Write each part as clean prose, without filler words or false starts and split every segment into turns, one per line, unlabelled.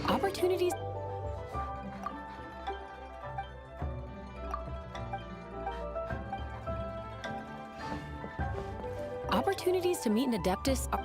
Opportunities... Opportunities to meet an Adeptus are...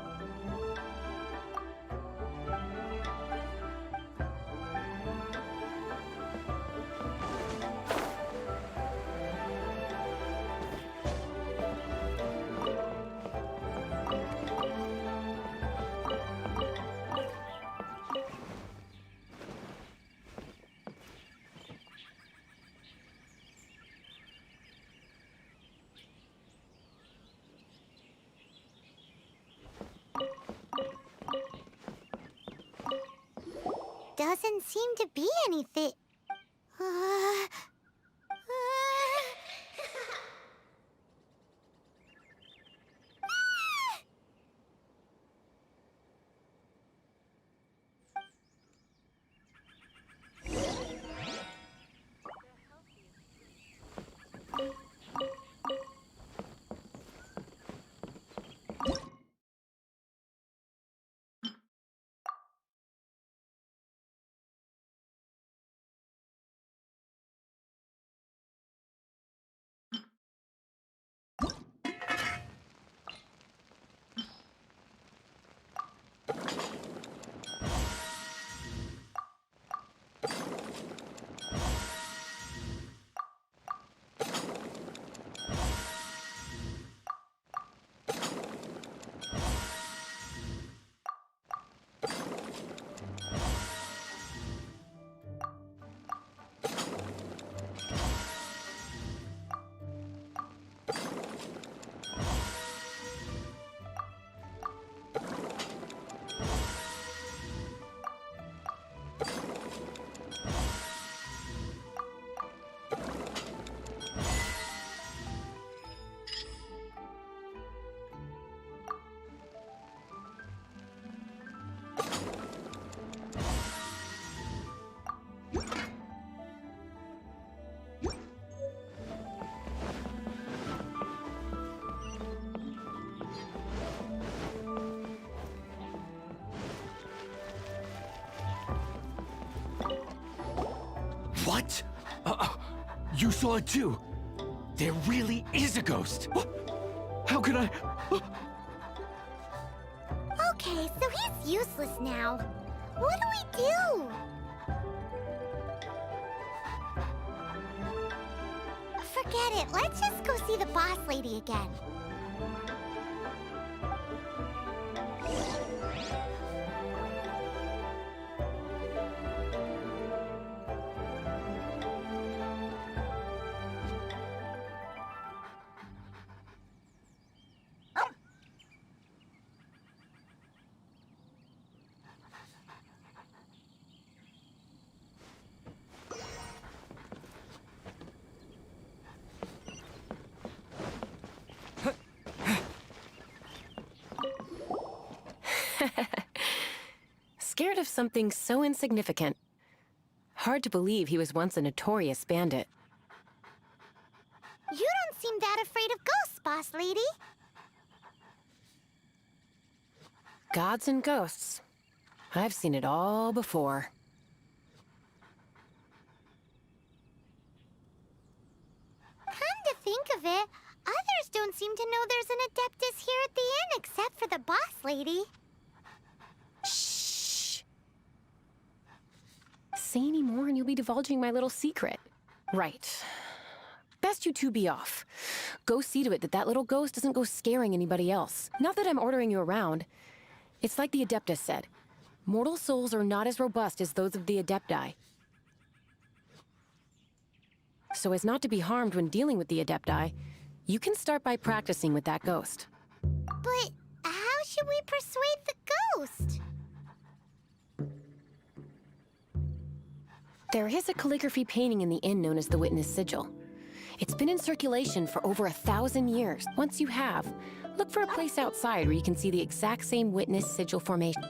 Doesn't seem to be anything.
What? You saw it too? There really is a ghost! How could I...
Okay, so he's useless now. What do we do? Forget it. Let's just go see the boss lady again.
Scared of something so insignificant. Hard to believe he was once a notorious bandit.
You don't seem that afraid of ghosts, boss lady.
Gods and ghosts. I've seen it all before.
Come to think of it, others don't seem to know there's an Adeptus here at the inn except for the boss lady.
Shh. Say any more and you'll be divulging my little secret. Right. Best you two be off. Go see to it that that little ghost doesn't go scaring anybody else. Not that I'm ordering you around. It's like the Adeptus said. Mortal souls are not as robust as those of the Adepti. So as not to be harmed when dealing with the Adepti, you can start by practicing with that ghost.
But how should we persuade the ghost?
There is a calligraphy painting in the inn known as the Witness Sigil. It's been in circulation for over 1,000 years. Once you have, look for a place outside where you can see the exact same Witness Sigil formation.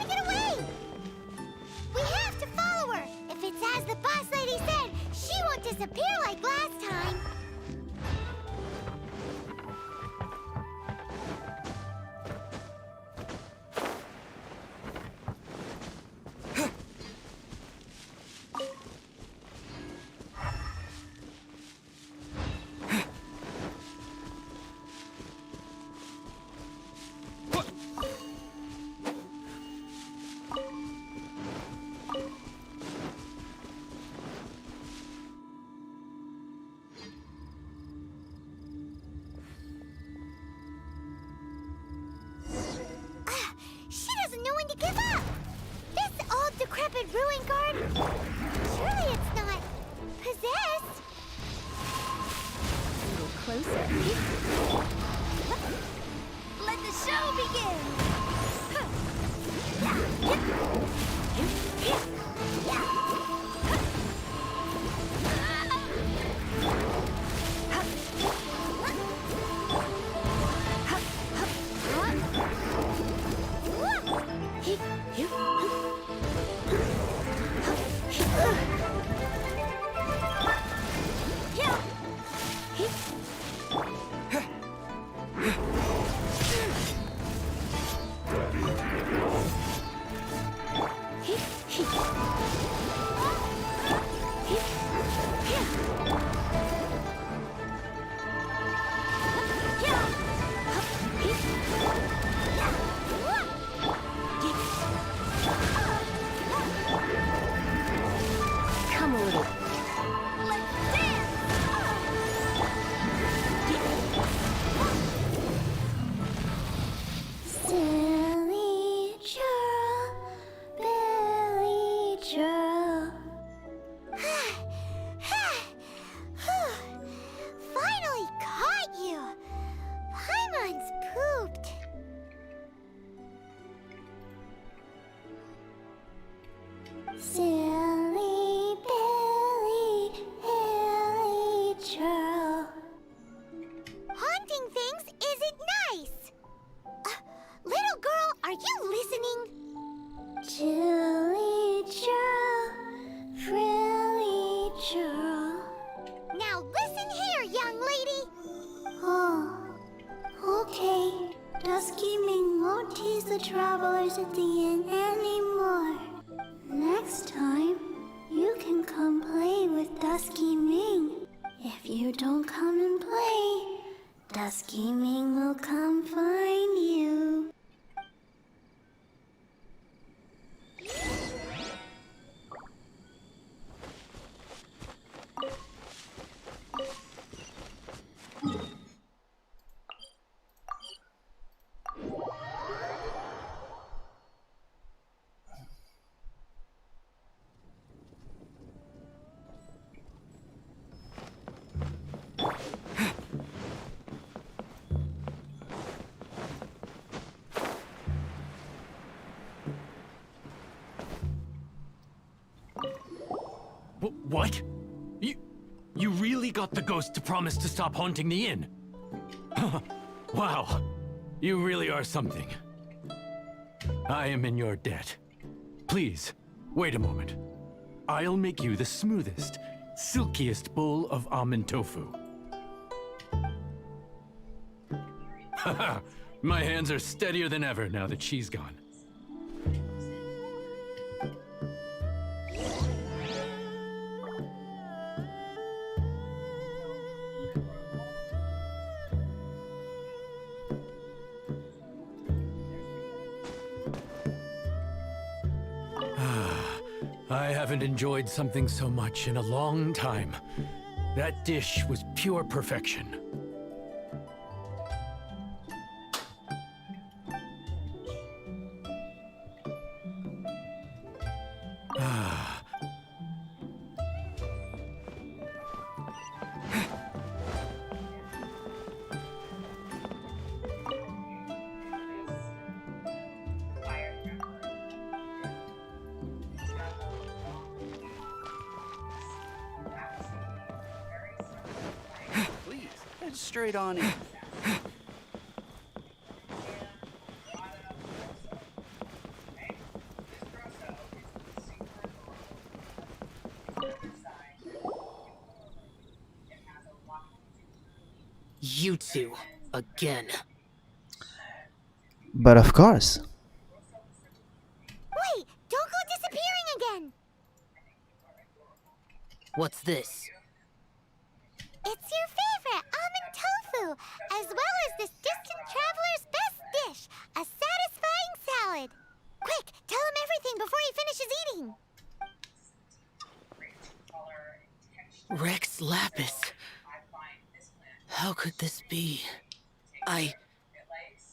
trying to get away! We have to follow her! If it's as the boss lady said, she won't disappear like last time! She doesn't know when to give up! This old decrepit ruin guard... Surely it's not... possessed?
A little closer.
Let the show begin!
Come a little.
Let's dance! Silly churl, Billy churl. Finally caught you! Paimon's pooped. Silly Billy, Billy churl. Haunting things isn't nice. Little girl, are you listening? Chilly churl, frilly churl. Now listen here, young lady. Oh, okay. Dusky Ming won't tease the travelers at the inn anymore. Next time, you can come play with Dusky Ming. If you don't come and play, Dusky Ming will come find you.
What? You really got the ghost to promise to stop haunting the inn? Wow, you really are something. I am in your debt. Please, wait a moment. I'll make you the smoothest, silkiest bowl of almond tofu. Haha, my hands are steadier than ever now that she's gone. I haven't enjoyed something so much in a long time. That dish was pure perfection.
Please, head straight on in.
You two, again.
But of course.
Wait, don't go disappearing again!
What's this?
It's your favorite almond tofu, as well as this distant traveler's best dish, a satisfying salad. Quick, tell him everything before he finishes eating.
Rex Lapis. How could this be? I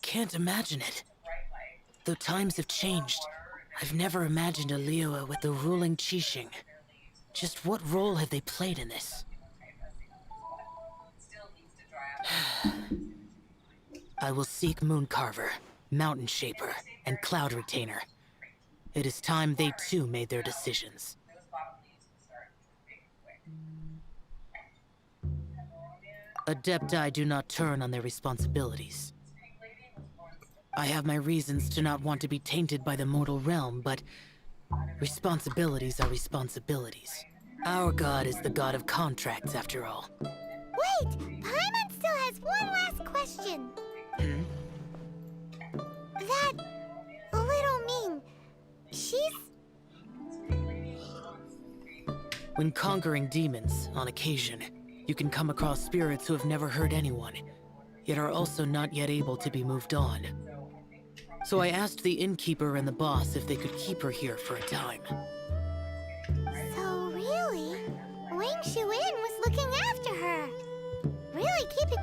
can't imagine it. Though times have changed, I've never imagined a Liyue with the ruling Qixing. Just what role have they played in this? I will seek Mooncarver, Mountain Shaper, and Cloud Retainer. It is time they too made their decisions. Adepti do not turn on their responsibilities. I have my reasons to not want to be tainted by the mortal realm, but responsibilities are responsibilities. Our god is the god of contracts, after all.
Wait, Paimon still has one last question. That little Ming, she's...
When conquering demons, on occasion, you can come across spirits who have never hurt anyone, yet are also not yet able to be moved on. So I asked the innkeeper and the boss if they could keep her here for a time.
So really, Wang Shuin was looking after her. Really keeping...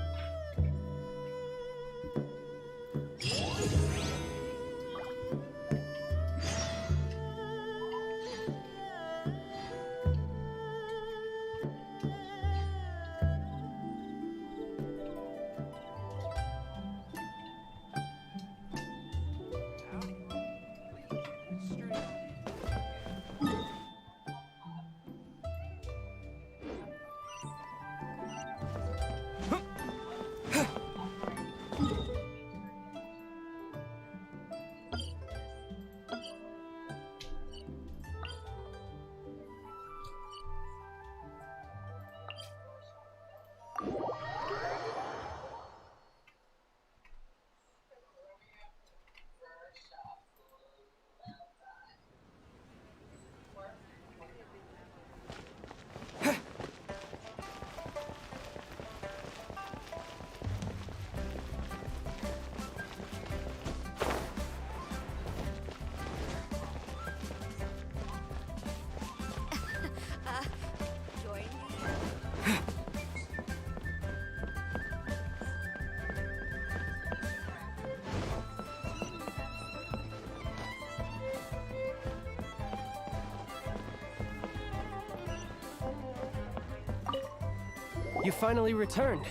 You finally returned.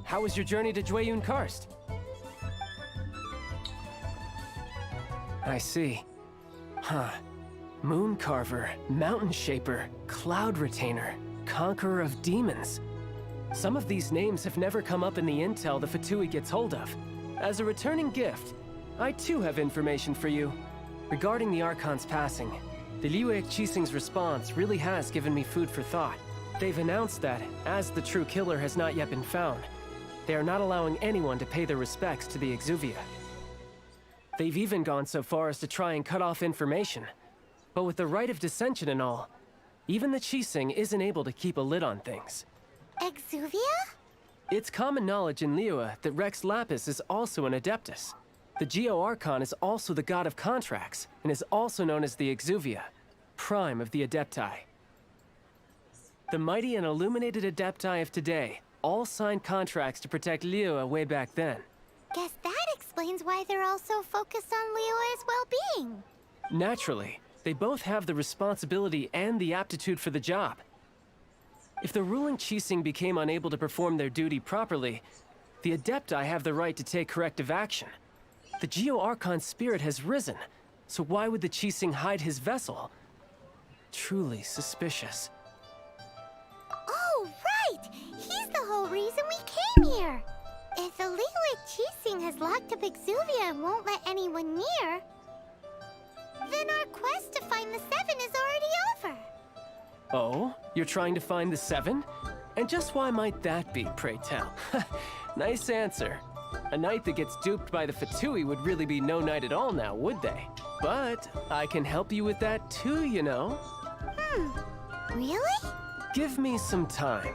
How was your journey to Jueyun Karst? I see. Huh. Mooncarver, Mountain Shaper, Cloud Retainer, Conqueror of Demons. Some of these names have never come up in the intel the Fatui gets hold of. As a returning gift, I too have information for you. Regarding the Archon's passing, the Liyue Qixing's response really has given me food for thought. They've announced that, as the true killer has not yet been found, they are not allowing anyone to pay their respects to the Exuvia. They've even gone so far as to try and cut off information. But with the right of dissension and all, even the Qixing isn't able to keep a lid on things.
Exuvia?
It's common knowledge in Liyue that Rex Lapis is also an Adeptus. The Geo-Archon is also the god of contracts, and is also known as the Exuvia, prime of the Adepti. The mighty and illuminated Adepti of today all signed contracts to protect Liyue way back then.
Guess that explains why they're all so focused on Liyue's well-being.
Naturally, they both have the responsibility and the aptitude for the job. If the ruling Qixing became unable to perform their duty properly, the Adepti have the right to take corrective action. The Geo-Archon's spirit has risen, so why would the Qixing hide his vessel? Truly suspicious.
Oh, right! He's the whole reason we came here! If the Liyue Qixing has locked up Exuvia and won't let anyone near, then our quest to find the Seven is already over.
Oh? You're trying to find the Seven? And just why might that be, pray tell? Nice answer. A knight that gets duped by the Fatui would really be no knight at all now, would they? But I can help you with that too, you know?
Really?
Give me some time.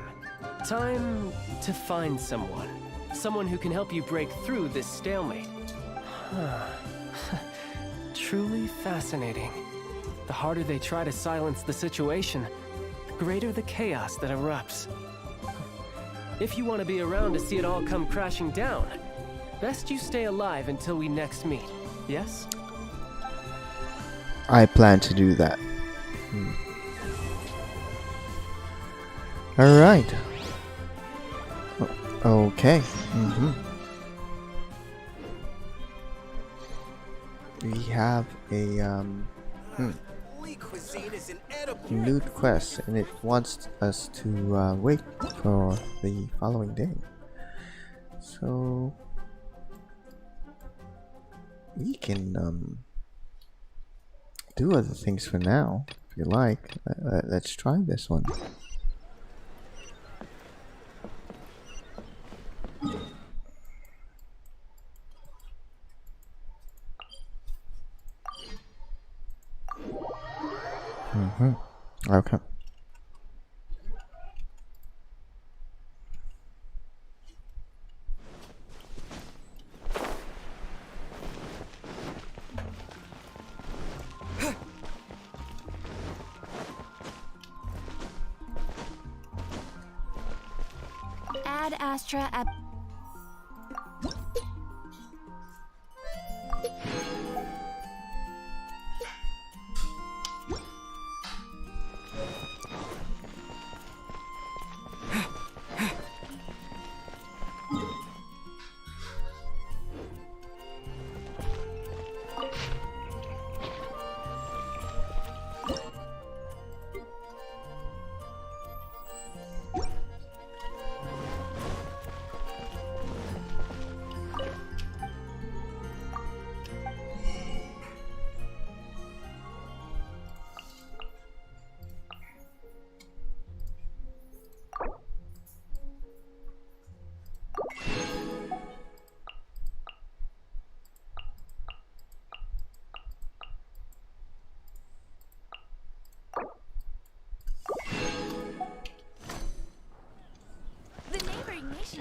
Time to find someone. Someone who can help you break through this stalemate. Truly fascinating. The harder they try to silence the situation, the greater the chaos that erupts. If you want to be around to see it all come crashing down, best you stay alive until we next meet, yes?
I plan to do that. Alright. Okay. We have a loot quest, and it wants us to wait for the following day. So we can do other things for now, if you like. Let's try this one. Okay.
Ad Astra at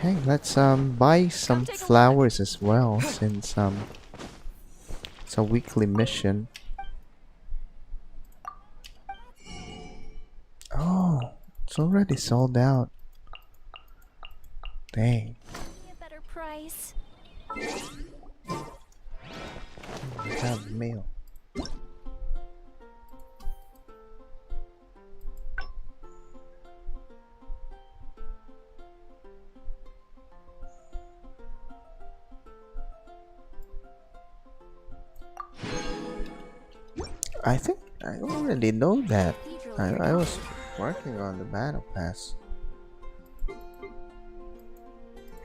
Hey, let's buy some flowers as well, since it's a weekly mission. Oh, it's already sold out. Dang.
a better price.
We have mail. I think I already know that. I was working on the battle pass.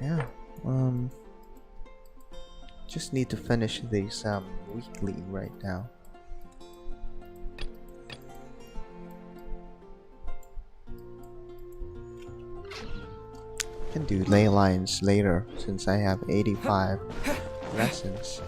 Yeah. Just need to finish these weekly right now. Can do ley lines later since I have 85 lessons.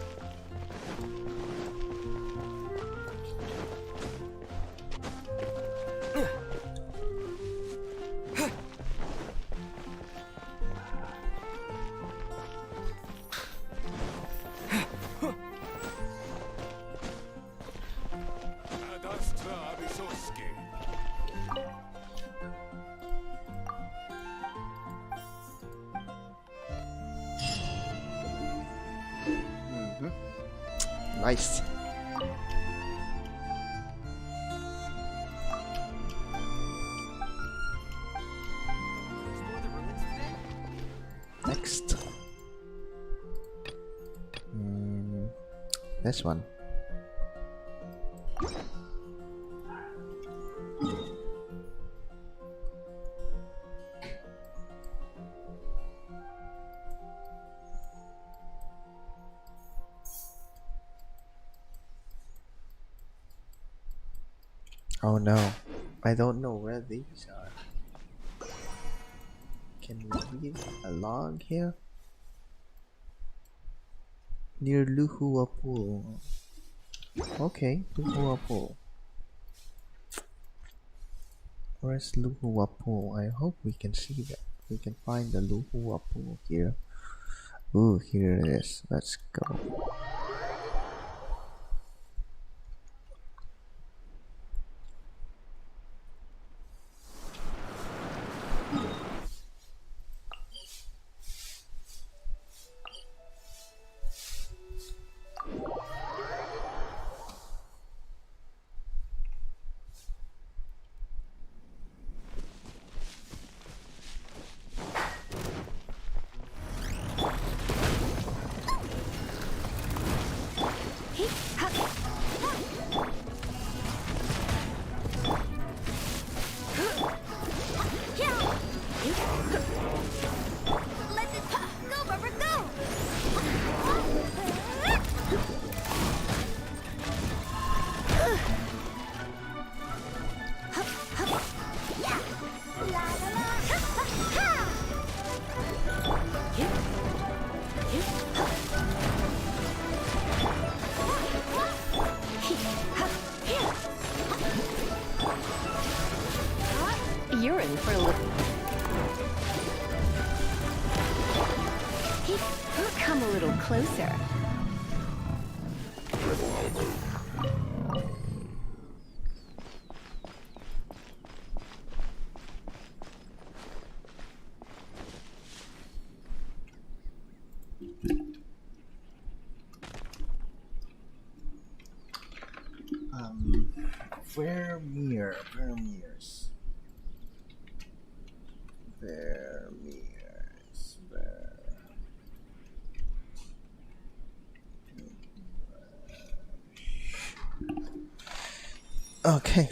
Nice. Next. This one. Oh no, I don't know where these are. Can we read a log here? Near Luhua Pool. Okay, Luhua Pool. Where's Luhua Pool? I hope we can see that. We can find the Luhua Pool here. Ooh, here it is. Let's go.
You're in for a little. Come a little closer. Vermeers. Okay.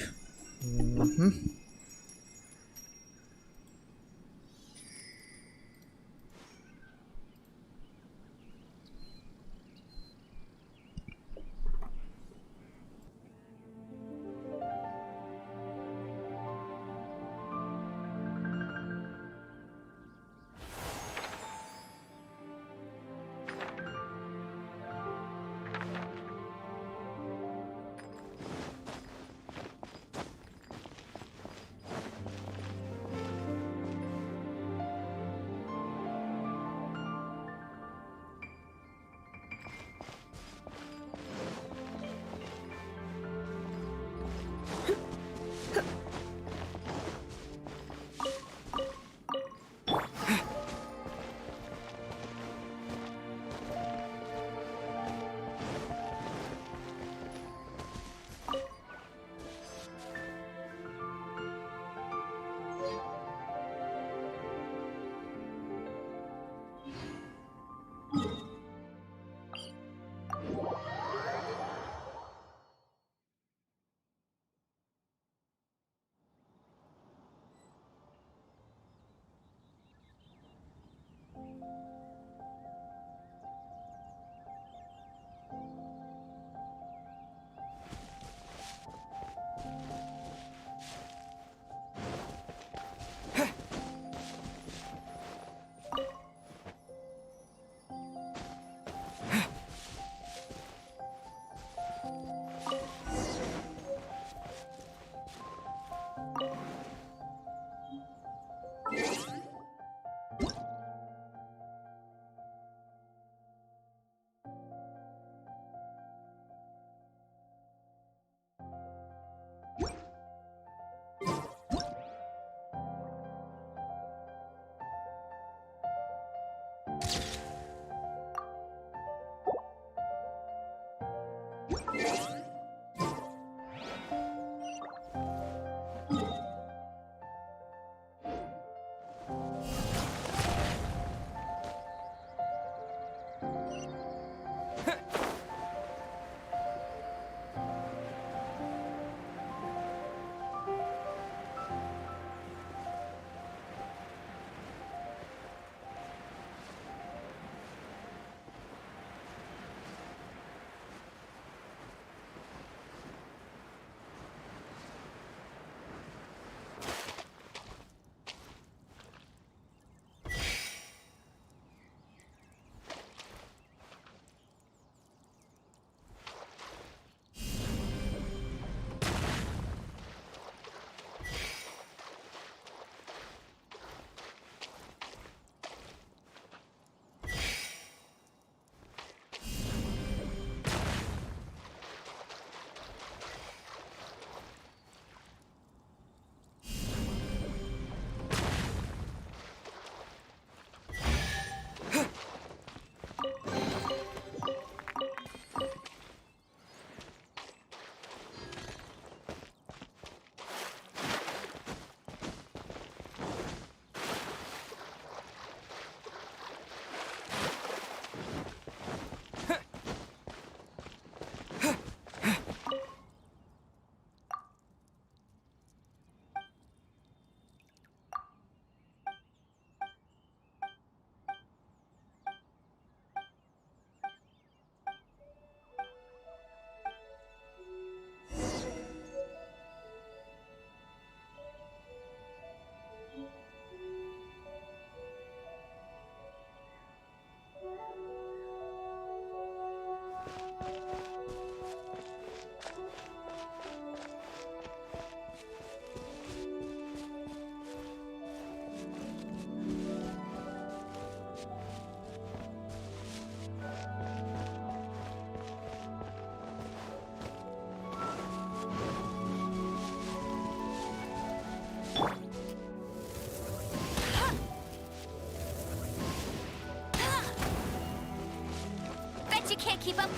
keep up.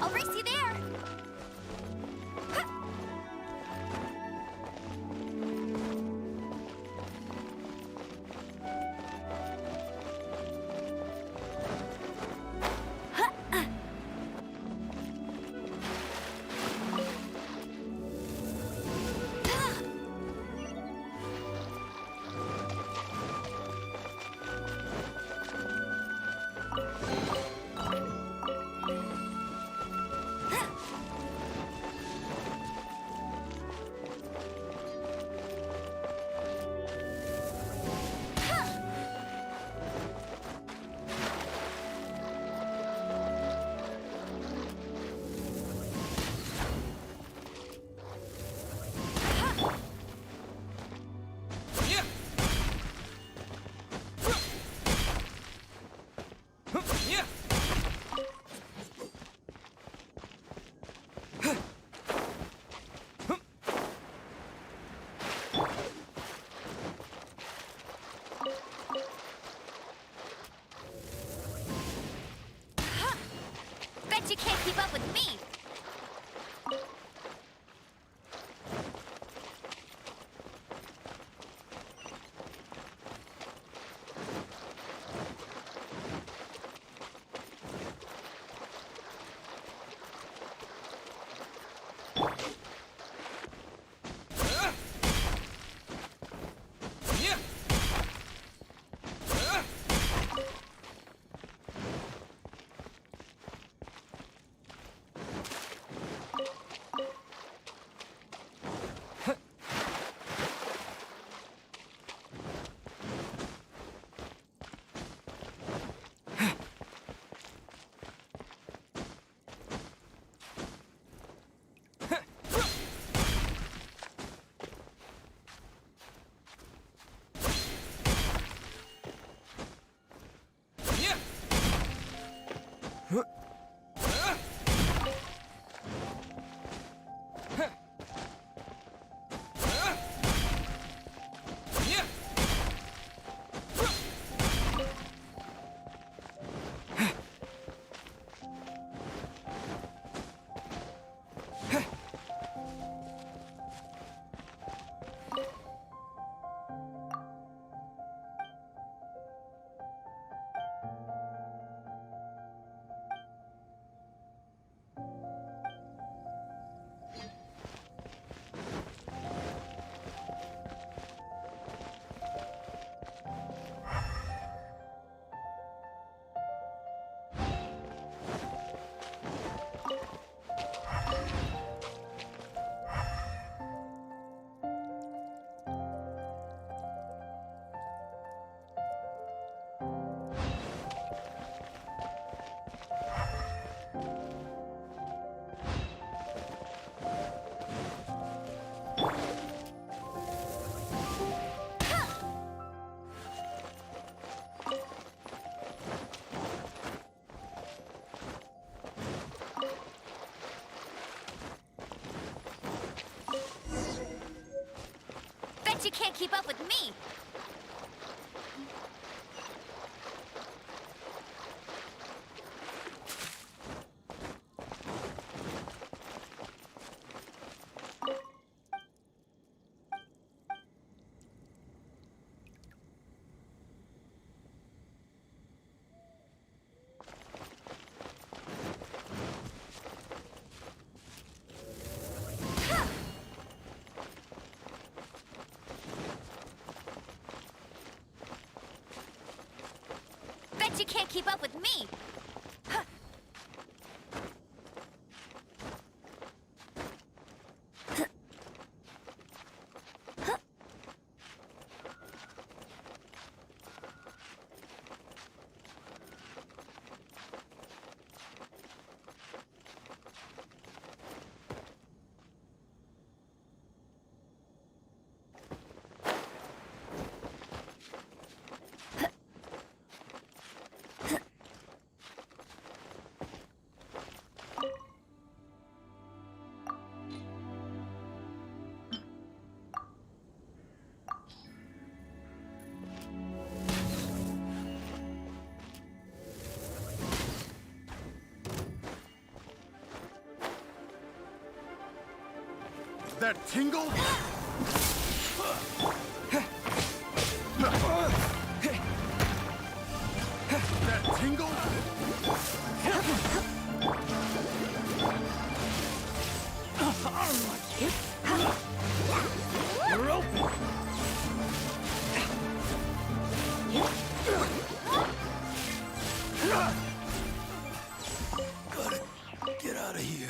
I'll race you there. Bet you can't keep up with me. Bet you can't keep up with me. Bet you can't keep up with me.
That tingle? That tingle?
You're open.
Gotta get out of here.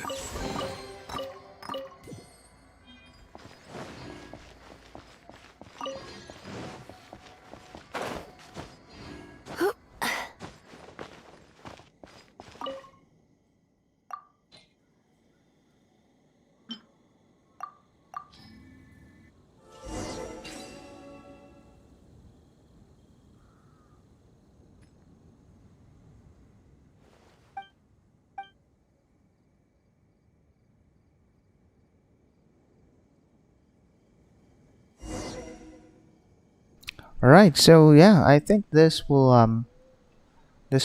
All right, so yeah, I think this will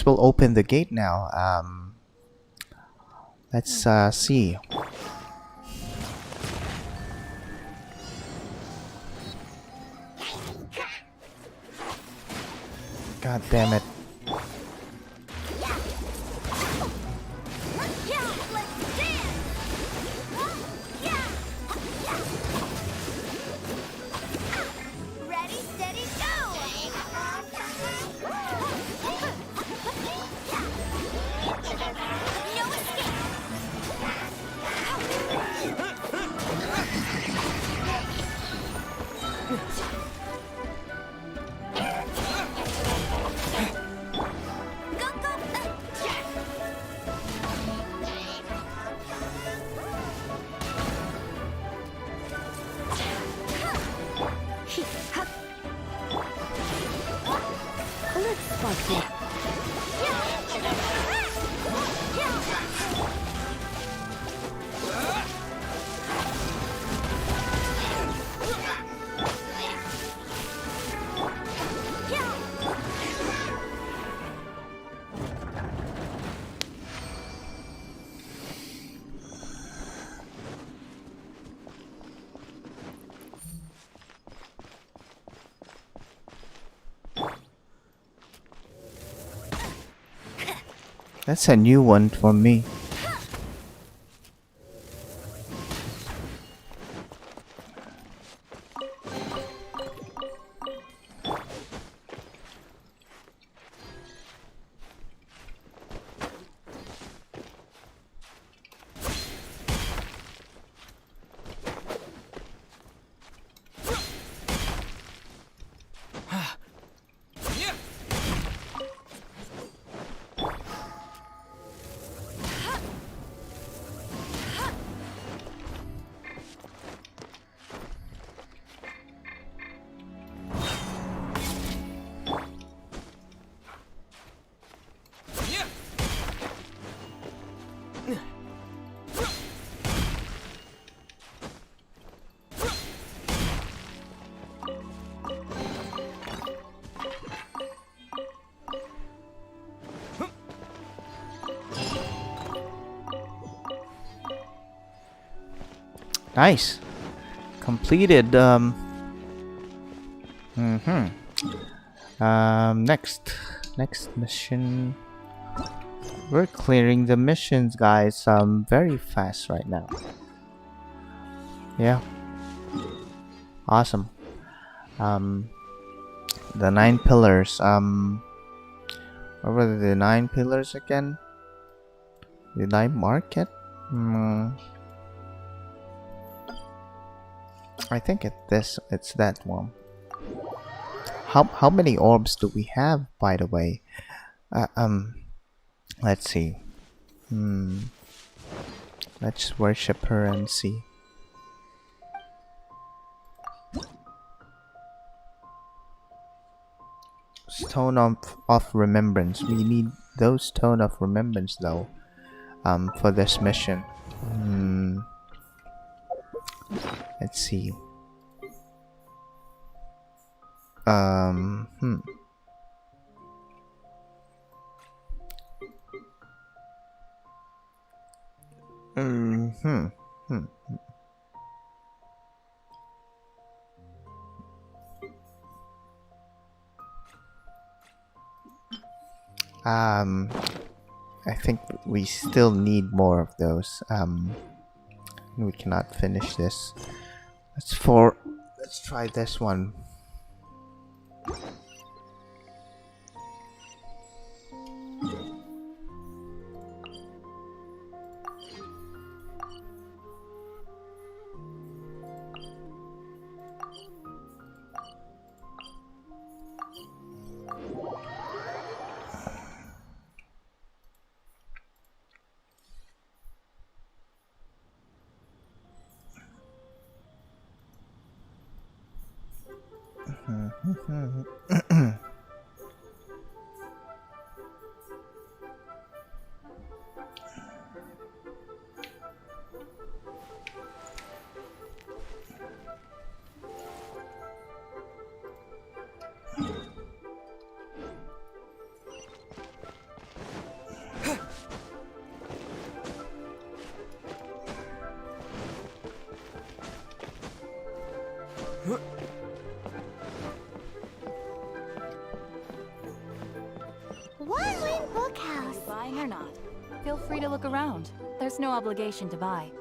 open the gate now. Let's see. God damn it.
Ready, steady, go! No escape! Go, go!
Let's spark it.
That's a new one for me. Nice. Completed. Next mission. We're clearing the missions, guys. Very fast right now. Yeah. Awesome. The 9 pillars. What were the 9 pillars again? Did I mark it? I think it's that one. How many orbs do we have, by the way? Let's see. Let's worship her and see. Stone of Remembrance. We need those Stone of Remembrance though. For this mission. Let's see. I think we still need more of those. We cannot finish this. Let's try this one.
One Win Bookhouse.
Buying or not, feel free to look around. There's no obligation to buy.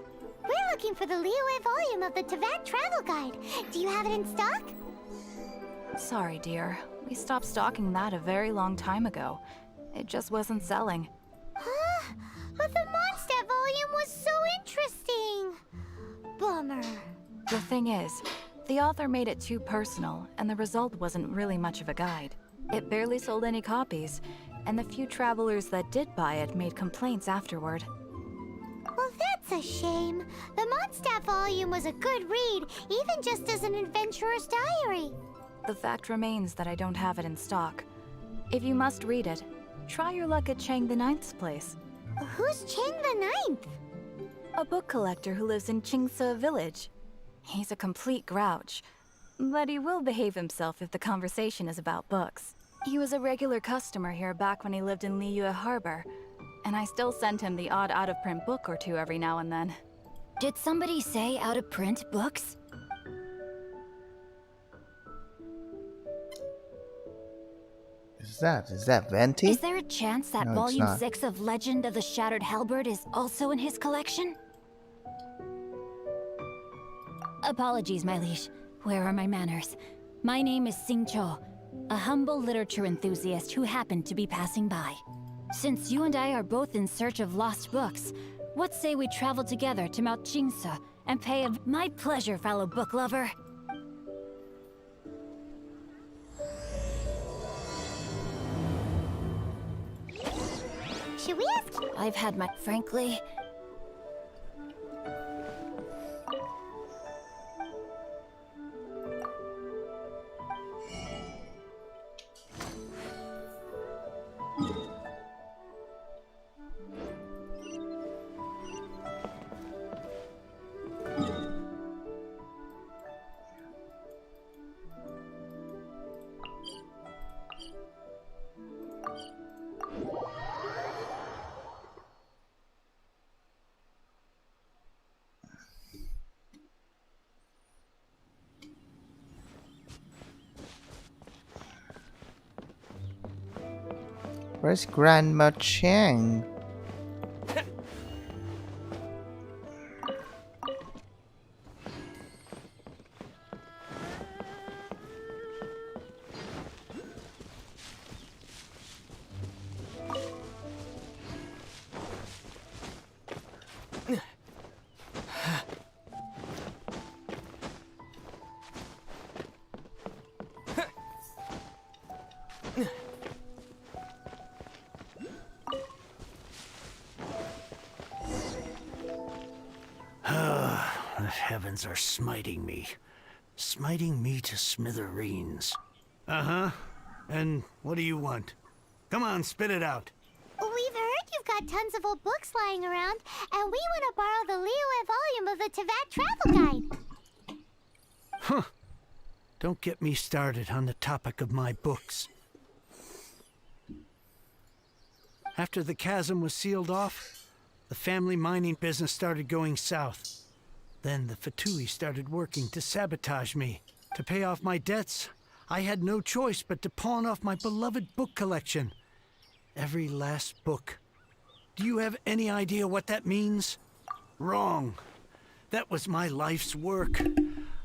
We're looking for the Liyue volume of the Teyvat Travel Guide. Do you have it in stock?
Sorry, dear. We stopped stocking that a very long time ago. It just wasn't selling.
Huh? But the Mondstadt volume was so interesting. Bummer.
The thing is, the author made it too personal, and the result wasn't really much of a guide. It barely sold any copies, and the few travelers that did buy it made complaints afterward.
Well, that's a shame. The Mondstadt volume was a good read, even just as an adventurer's diary.
The fact remains that I don't have it in stock. If you must read it, try your luck at Chang the Ninth's place.
Who's Chang the Ninth?
A book collector who lives in Qingse village. He's a complete grouch, but he will behave himself if the conversation is about books. He was a regular customer here back when he lived in Liyue Harbor, and I still send him the odd out-of-print book or two every now and then.
Did somebody say out-of-print books?
Is that Venti?
Is there a chance that
No, it's
Volume
not.
6 of Legend of the Shattered Halberd is also in his collection? Apologies, my liege. Where are my manners? My name is Sing Cho, a humble literature enthusiast who happened to be passing by. Since you and I are both in search of lost books, what say we travel together to Mount Qingse and pay a... My pleasure, fellow book lover.
Should we ask?
I've had my... Frankly...
Where's Grandma Chang?
The heavens are smiting me. Smiting me to smithereens. Uh-huh. And what do you want? Come on, spit it out.
We've heard you've got tons of old books lying around, and we want to borrow the Liyue volume of the Teyvat Travel Guide.
Huh. Don't get me started on the topic of my books. After the chasm was sealed off, the family mining business started going south. Then the Fatui started working to sabotage me. To pay off my debts, I had no choice but to pawn off my beloved book collection. Every last book. Do you have any idea what that means? Wrong. That was my life's work.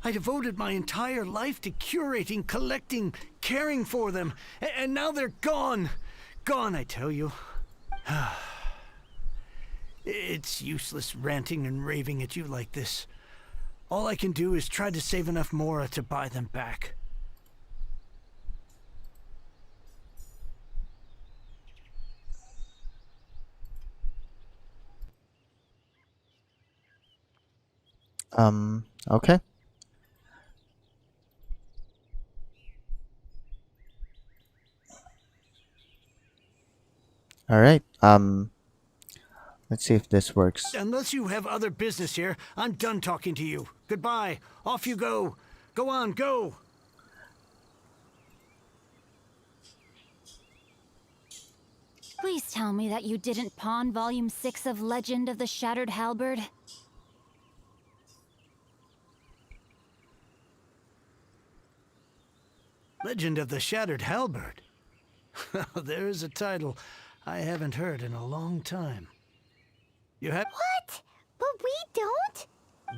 I devoted my entire life to curating, collecting, caring for them, and now they're gone. Gone, I tell you. It's useless ranting and raving at you like this. All I can do is try to save enough Mora to buy them back.
Okay. All right. Let's see if this works.
Unless you have other business here, I'm done talking to you. Goodbye. Off you go. Go on, go.
Please tell me that you didn't pawn Volume 6 of Legend of the Shattered Halberd.
Legend of the Shattered Halberd. There's a title I haven't heard in a long time. You have...
What? But we don't?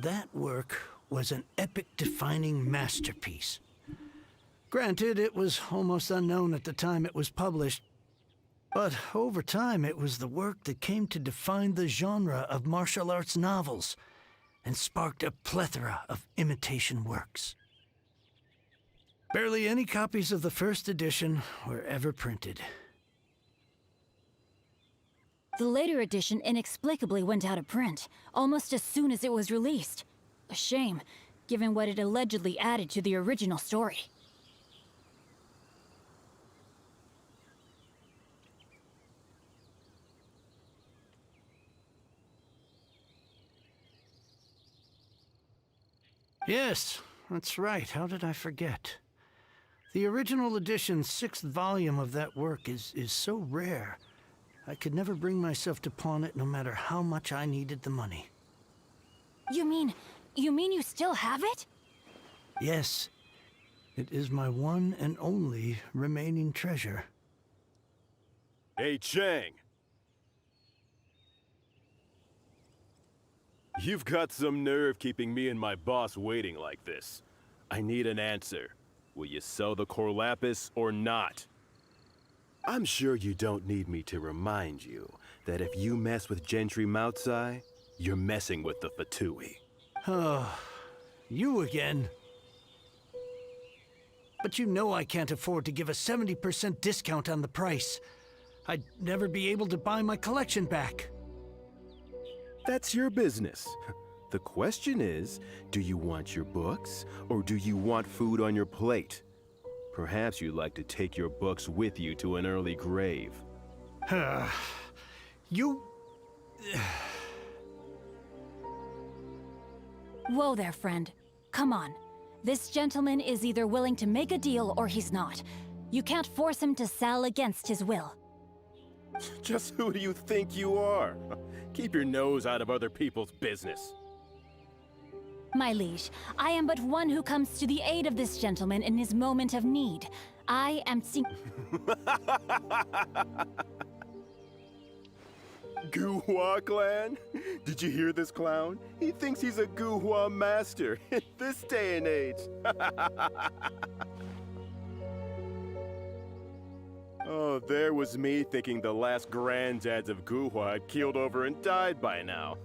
That work was an epic-defining masterpiece. Granted, it was almost unknown at the time it was published, but over time it was the work that came to define the genre of martial arts novels and sparked a plethora of imitation works. Barely any copies of the first edition were ever printed.
The later edition inexplicably went out of print, almost as soon as it was released. A shame, given what it allegedly added to the original story.
Yes, that's right. How did I forget? The original edition's 6th volume of that work is so rare, I could never bring myself to pawn it no matter how much I needed the money.
You mean you still have it?
Yes, it is my one and only remaining treasure.
Hey, Chang! You've got some nerve keeping me and my boss waiting like this. I need an answer. Will you sell the core lapis or not? I'm sure you don't need me to remind you that if you mess with Gentry Moutsai, you're messing with the Fatui.
Oh, you again. But you know I can't afford to give a 70% discount on the price. I'd never be able to buy my collection back.
That's your business. The question is, do you want your books, or do you want food on your plate? Perhaps you'd like to take your books with you to an early grave.
You...
Whoa there, friend. Come on. This gentleman is either willing to make a deal or he's not. You can't force him to sell against his will.
Just who do you think you are? Keep your nose out of other people's business.
My liege, I am but one who comes to the aid of this gentleman in his moment of need. I am
Guhua clan? Did you hear this clown? He thinks he's a Guhua master in this day and age. Oh, there was me thinking the last granddads of Guhua had keeled over and died by now.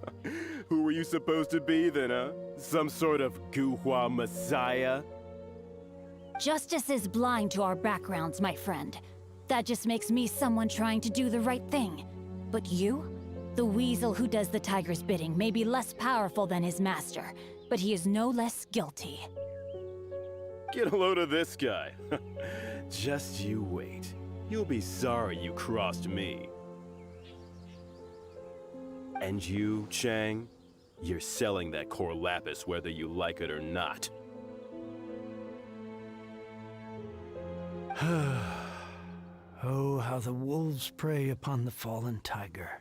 Who were you supposed to be then, huh? Some sort of Guhua messiah?
Justice is blind to our backgrounds, my friend. That just makes me someone trying to do the right thing. But you? The weasel who does the tiger's bidding may be less powerful than his master, but he is no less guilty.
Get a load of this guy. Just you wait. You'll be sorry you crossed me. And you, Chang, you're selling that core lapis whether you like it or not.
Oh, how the wolves prey upon the fallen tiger.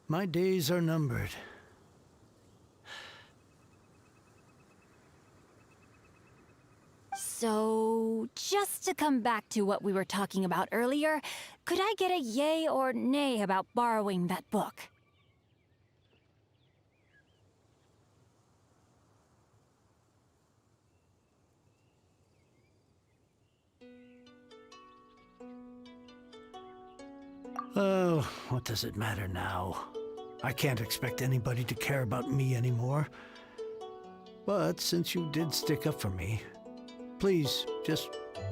My days are numbered.
So, just to come back to what we were talking about earlier, could I get a yay or nay about borrowing that book?
Oh, what does it matter now? I can't expect anybody to care about me anymore. But since you did stick up for me, please just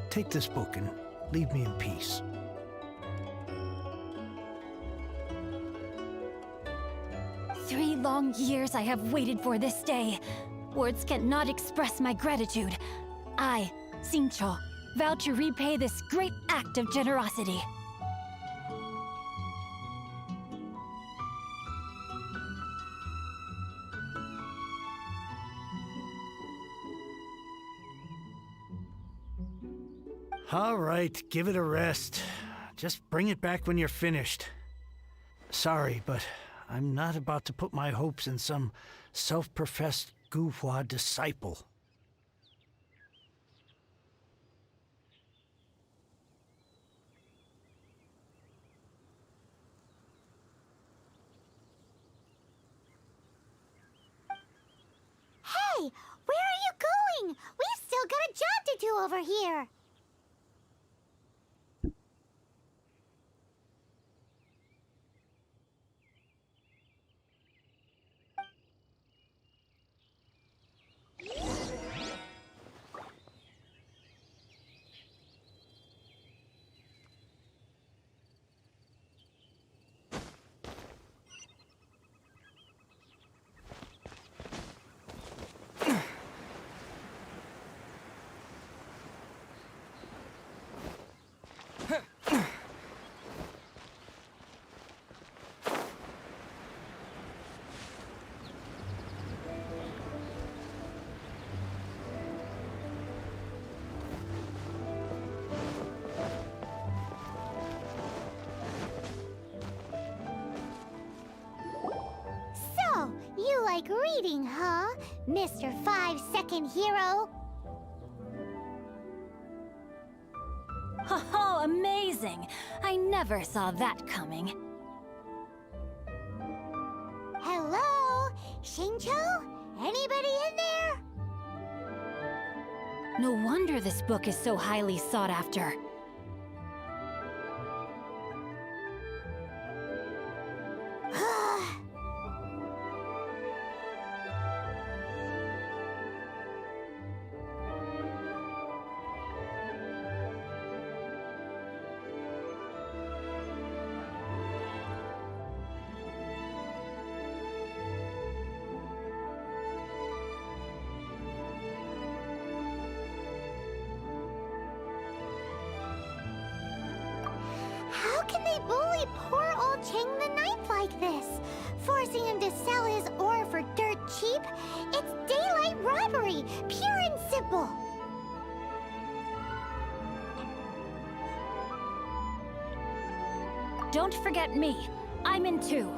take this book and leave me in peace.
Three long years I have waited for this day. Words cannot express my gratitude. I, Xingqiu, vow to repay this great act of generosity.
All right, give it a rest. Just bring it back when you're finished. Sorry, but I'm not about to put my hopes in some self-professed Guhua disciple.
Hey, where are you going? We've still got a job to do over here. So, you like reading, huh, Mr. 5-second hero?
Oh, amazing! I never saw that coming.
Hello? Xingqiu? Anybody in there?
No wonder this book is so highly sought after.
How can they bully poor old Chang the Ninth like this? Forcing him to sell his ore for dirt cheap? It's daylight robbery, pure and simple.
Don't forget me. I'm in too.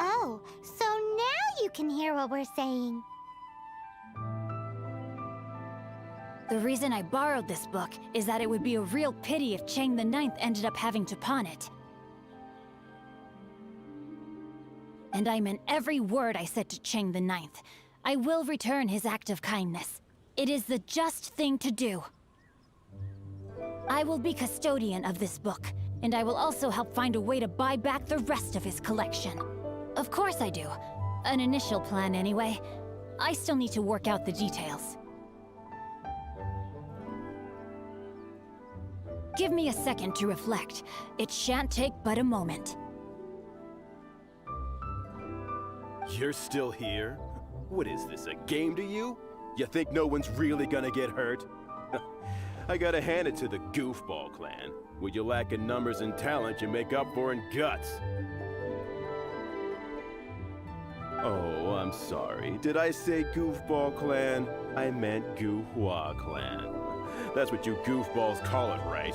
Oh, so now you can hear what we're saying.
The reason I borrowed this book is that it would be a real pity if Chang the Ninth ended up having to pawn it. And I meant every word I said to Chang the Ninth. I will return his act of kindness. It is the just thing to do. I will be custodian of this book, and I will also help find a way to buy back the rest of his collection. Of course I do. An initial plan anyway. I still need to work out the details. Give me a second to reflect. It shan't take but a moment.
You're still here? What is this, a game to you? You think no one's really gonna get hurt? I gotta hand it to the Goofball clan. What you lack in numbers and talent, you make up for in guts. Oh, I'm I'm sorry. Did I say Goofball Clan? I meant Goohua Clan. That's what you goofballs call it, right?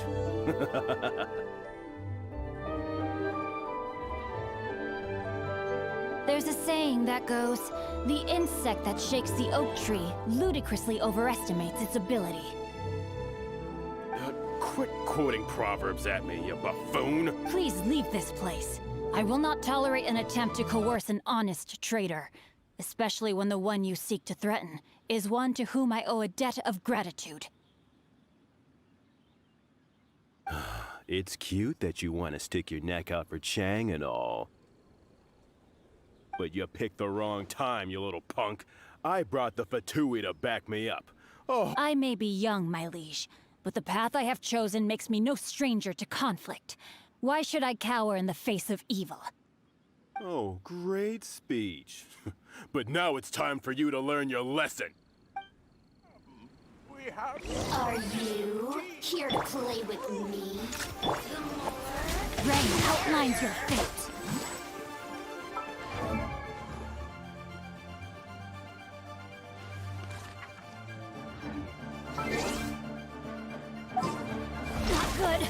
There's a saying that goes, the insect that shakes the oak tree ludicrously overestimates its ability.
Quit quoting proverbs at me, you buffoon!
Please leave this place. I will not tolerate an attempt to coerce an honest trader, especially when the one you seek to threaten is one to whom I owe a debt of gratitude.
It's cute that you want to stick your neck out for Chang and all. But you picked the wrong time, you little punk. I brought the Fatui to back me up. Oh,
I may be young, my liege, but the path I have chosen makes me no stranger to conflict. Why should I cower in the face of evil?
oh, great speech. But now it's time for you to learn your lesson.
Are you here to play with me?
Rain outlines your fate. Not good.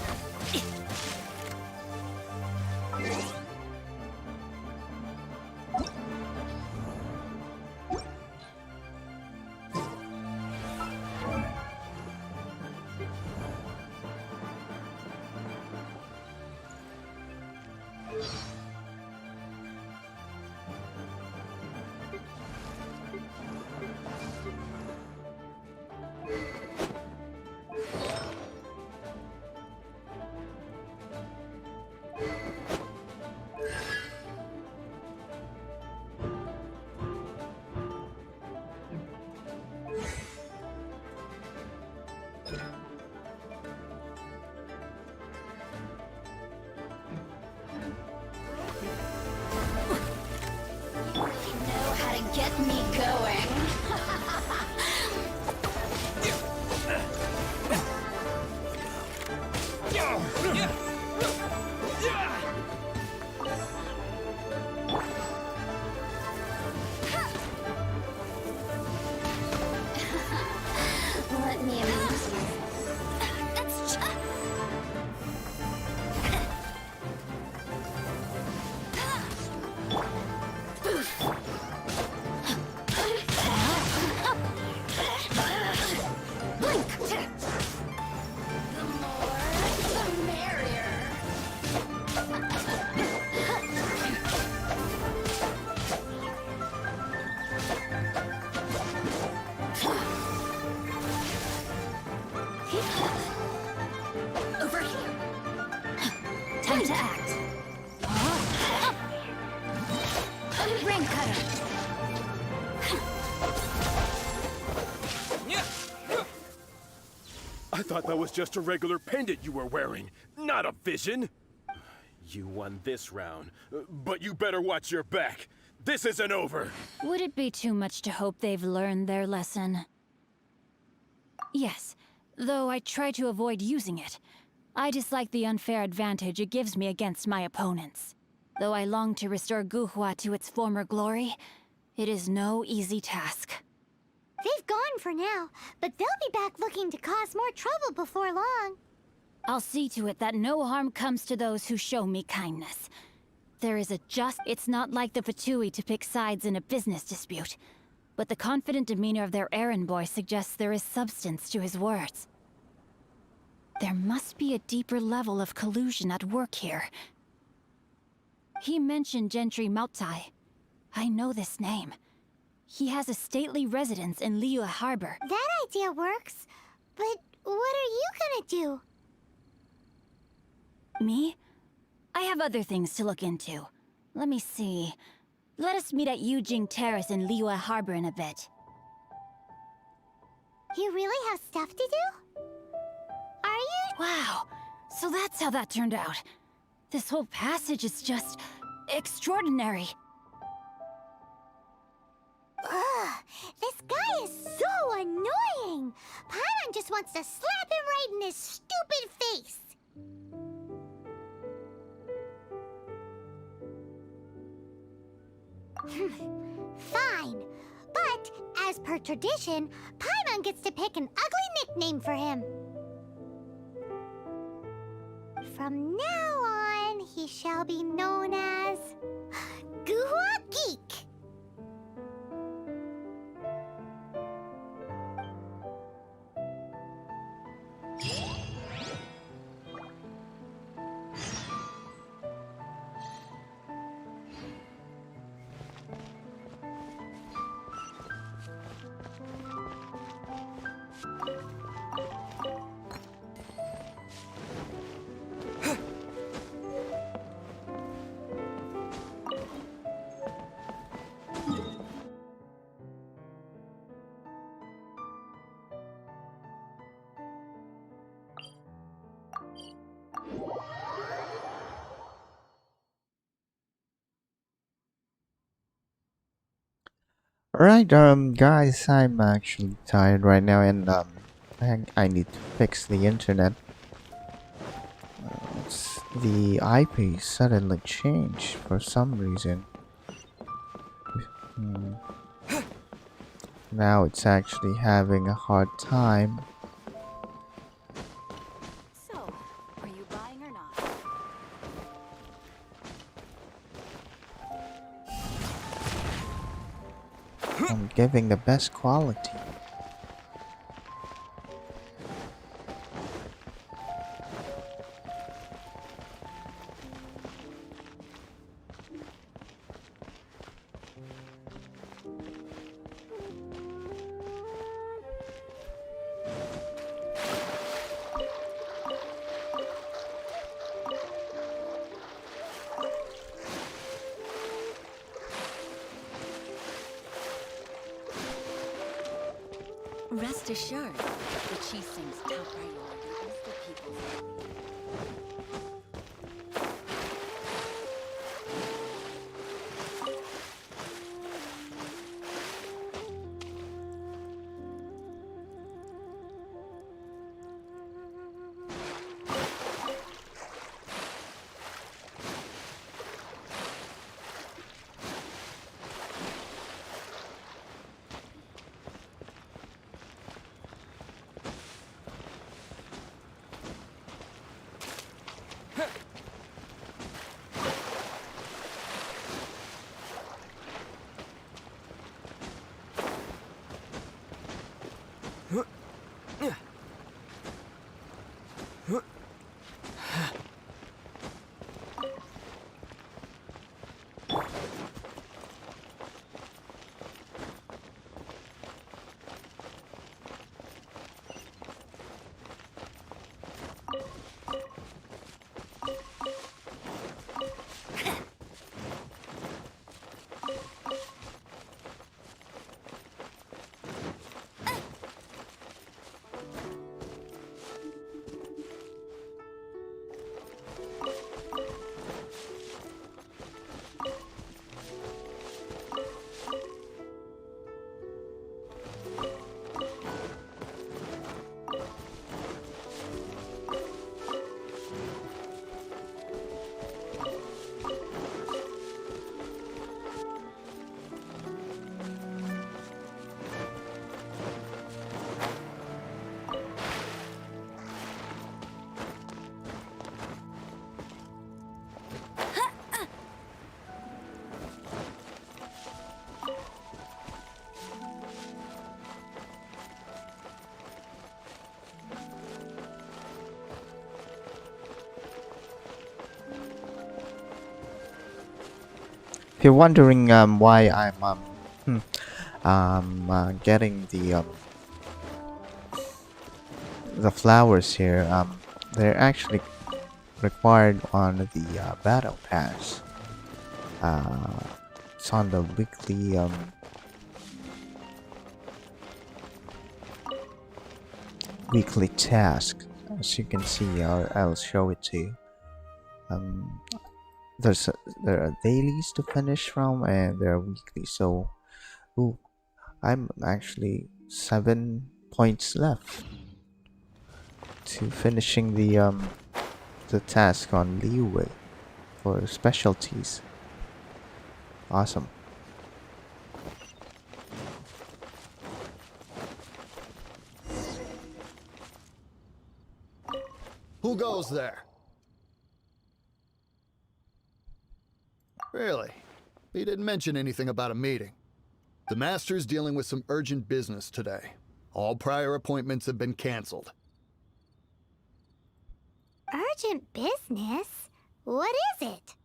Know how to get me going. Let me amuse you. That's the more, the merrier. Over here.
Time to act. Rain cutter.
I thought that was just a regular pendant you were wearing, not a vision. You won this round, but you better watch your back. This isn't over.
Would it be too much to hope they've learned their lesson? Yes, though I try to avoid using it. I dislike the unfair advantage it gives me against my opponents. Though I long to restore Guhua to its former glory, it is no easy task.
They've gone for now, but they'll be back looking to cause more trouble before long.
I'll see to it that no harm comes to those who show me kindness. There is a just... It's not like the Fatui to pick sides in a business dispute, but the confident demeanor of their errand boy suggests there is substance to his words. There must be a deeper level of collusion at work here. He mentioned Gentry Maotai. I know this name. He has a stately residence in Liyue Harbor.
That idea works, but what are you gonna do?
Me? I have other things to look into. Let me see. Let us meet at Yujing Terrace in Liyue Harbor in a bit.
You really have stuff to do? Are you?
Wow, so that's how that turned out. This whole passage is just... extraordinary.
Ugh, this guy is so annoying! Paimon just wants to slap him right in his stupid face! Fine. But, as per tradition, Paimon gets to pick an ugly nickname for him. From now on, he shall be known as... Guhua Geek!
Alright, guys, I'm actually tired right now, and I need to fix the internet. The IP suddenly changed for some reason. Hmm. Now it's actually having a hard time.
So, are you buying or not?
I'm giving the best quality.
Rest assured, the chieftain's top priority is the people's well-being. If you're wondering why I'm getting the flowers here, they're actually required on the battle pass. It's on the weekly task. As you can see, I'll show it to you. There are dailies to finish from, and there are weekly. So, ooh, I'm actually 7 points left to finishing the task on Leeway for specialties. Awesome.
Who goes there? Really? He didn't mention anything about a meeting. The Master's dealing with some urgent business today. All prior appointments have been canceled.
Urgent business? What is it?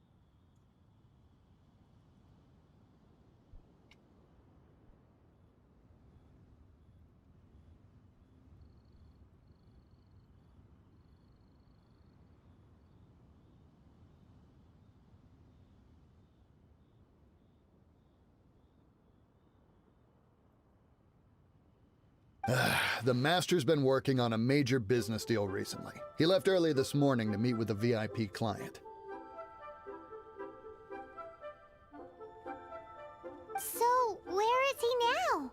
The Master's been working on a major business deal recently. He left early this morning to meet with a VIP client.
So, where is he now?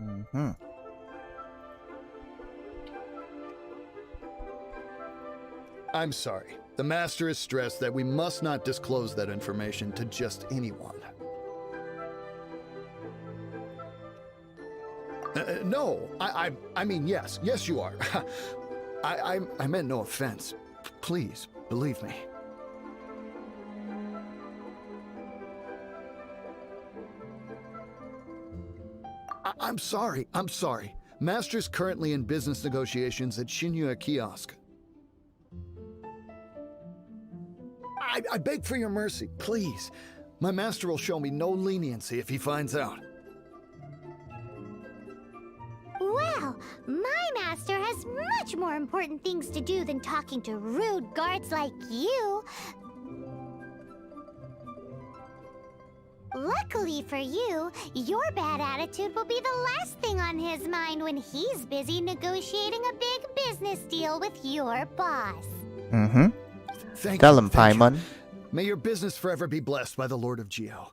Mm-hmm.
I'm sorry. The Master is stressed that we must not disclose that information to just anyone. No, I mean, yes. Yes, you are. I meant no offense. Please, believe me. I'm sorry. I'm sorry. Master's currently in business negotiations at Shinya Kiosk. I beg for your mercy, please. My master will show me no leniency if he finds out.
Well, my master has much more important things to do than talking to rude guards like you. Luckily for you, your bad attitude will be the last thing on his mind when he's busy negotiating a big business deal with your boss.
Mm-hmm.
Thank
Tell
you,
him,
thank you.
Paimon.
May your business forever be blessed by the Lord of Geo.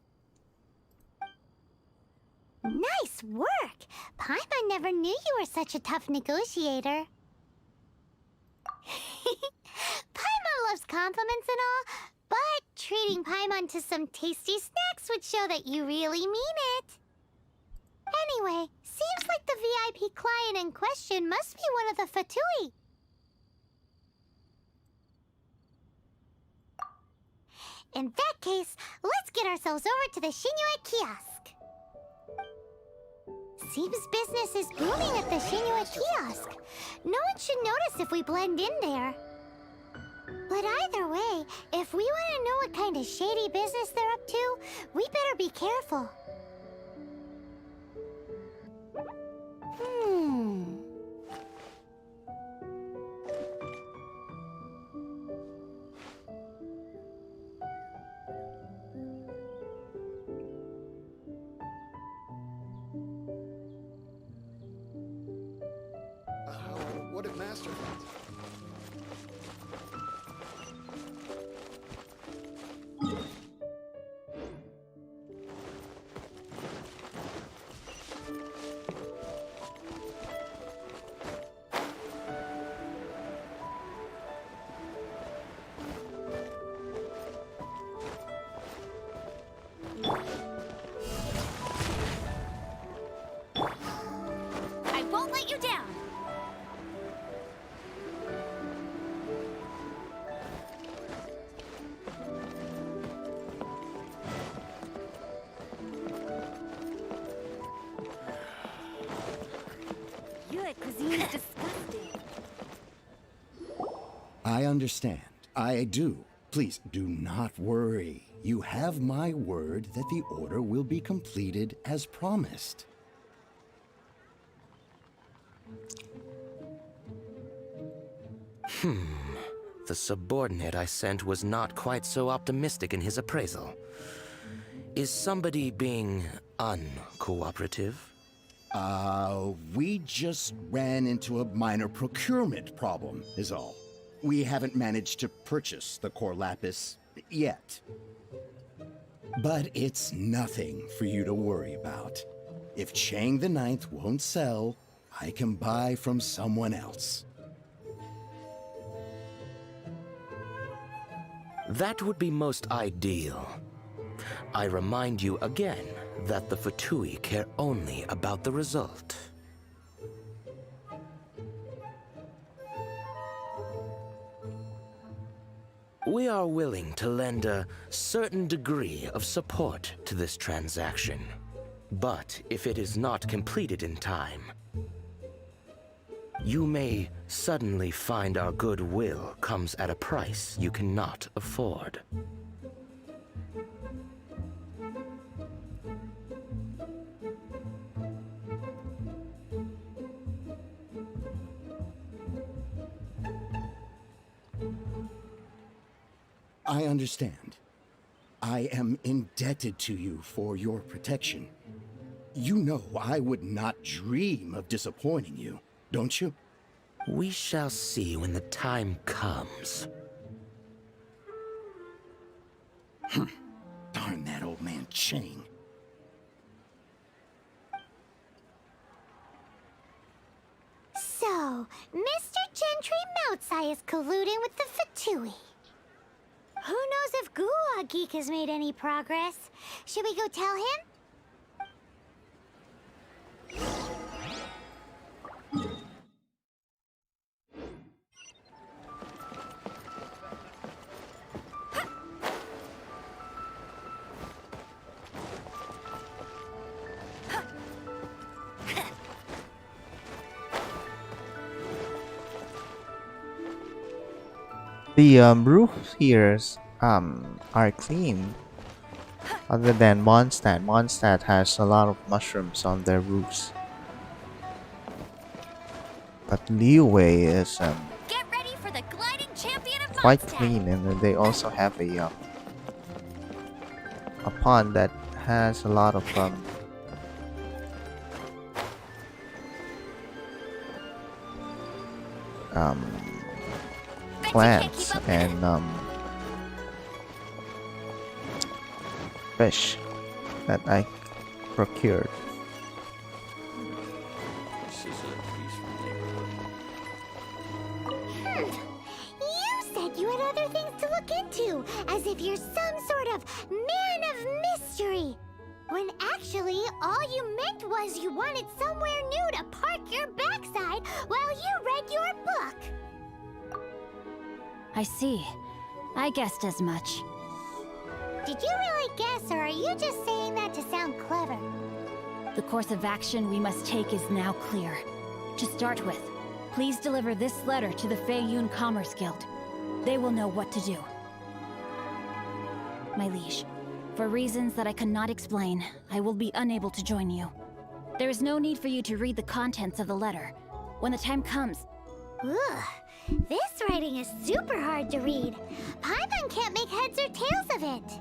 Nice work! Paimon never knew you were such a tough negotiator. Paimon loves compliments and all, but treating Paimon to some tasty snacks would show that you really mean it. Anyway, seems like the VIP client in question must be one of the Fatui. In that case, let's get ourselves over to the Shinua Kiosk. Seems business is booming at the Shinua Kiosk. No one should notice if we blend in there. But either way, if we want to know what kind of shady business they're up to, we better be careful.
What did Master think?
I won't let you down. Your cuisine is disgusting.
I understand. I do. Please do not worry. You have my word that the order will be completed as promised.
The subordinate I sent was not quite so optimistic in his appraisal. Is somebody being uncooperative?
We just ran into a minor procurement problem, is all. We haven't managed to purchase the core lapis yet. But it's nothing for you to worry about. If Chang the Ninth won't sell, I can buy from someone else.
That would be most ideal. I remind you again that the Fatui care only about the result. We are willing to lend a certain degree of support to this transaction. But if it is not completed in time, you may suddenly find our goodwill comes at a price you cannot afford.
I understand. I am indebted to you for your protection. You know I would not dream of disappointing you, don't you?
We shall see when the time comes.
Darn that old man Chang.
So, Mr. Gentry Moutsai is colluding with the Fatui. Who knows if Gulag Geek has made any progress? Should we go tell him?
The roofs here are clean. Other than Mondstadt. Mondstadt has a lot of mushrooms on their roofs. But Liyue is
Get ready for the gliding champion of
quite
Mondstadt.
clean, and they also have a pond that has a lot of plants and fish that I procured.
This is a peaceful neighborhood.
You said you had other things to look into, as if you're some sort of man of mystery. When actually, all you meant was you wanted somewhere new to park your backside while you read your book.
I see. I guessed as much.
Did you really guess, or are you just saying that to sound clever?
The course of action we must take is now clear. To start with, please deliver this letter to the Feiyun Commerce Guild. They will know what to do. My liege, for reasons that I cannot explain, I will be unable to join you. There is no need for you to read the contents of the letter. When the time comes...
Ugh, this writing is super hard to read. Paimon can't make heads or tails of it.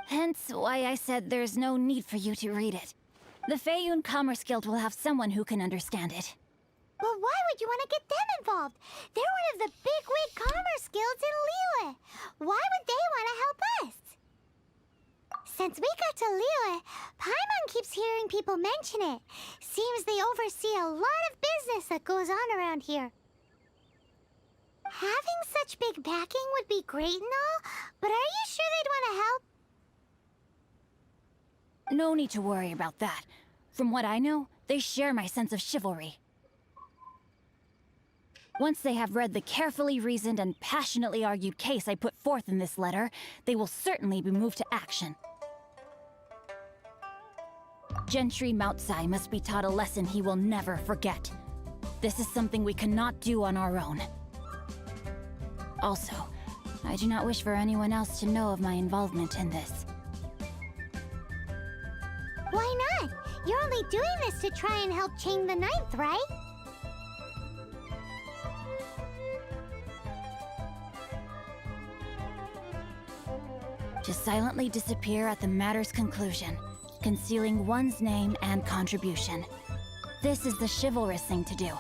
Hence why I said there's no need for you to read it. The Feiyun Commerce Guild will have someone who can understand it.
Well, why would you want to get them involved? They're one of the bigwig commerce guilds in Liyue. Why would they want to help us? Since we got to Liyue, Paimon keeps hearing people mention it. Seems they oversee a lot of business that goes on around here. Having such big backing would be great and all, but are you sure they'd want to help?
No need to worry about that. From what I know, they share my sense of chivalry. Once they have read the carefully reasoned and passionately argued case I put forth in this letter, they will certainly be moved to action. Gentry Moutsai must be taught a lesson he will never forget. This is something we cannot do on our own. Also, I do not wish for anyone else to know of my involvement in this.
Why not? You're only doing this to try and help Chang the Ninth, right?
To silently disappear at the matter's conclusion, concealing one's name and contribution. This is the chivalrous thing to do.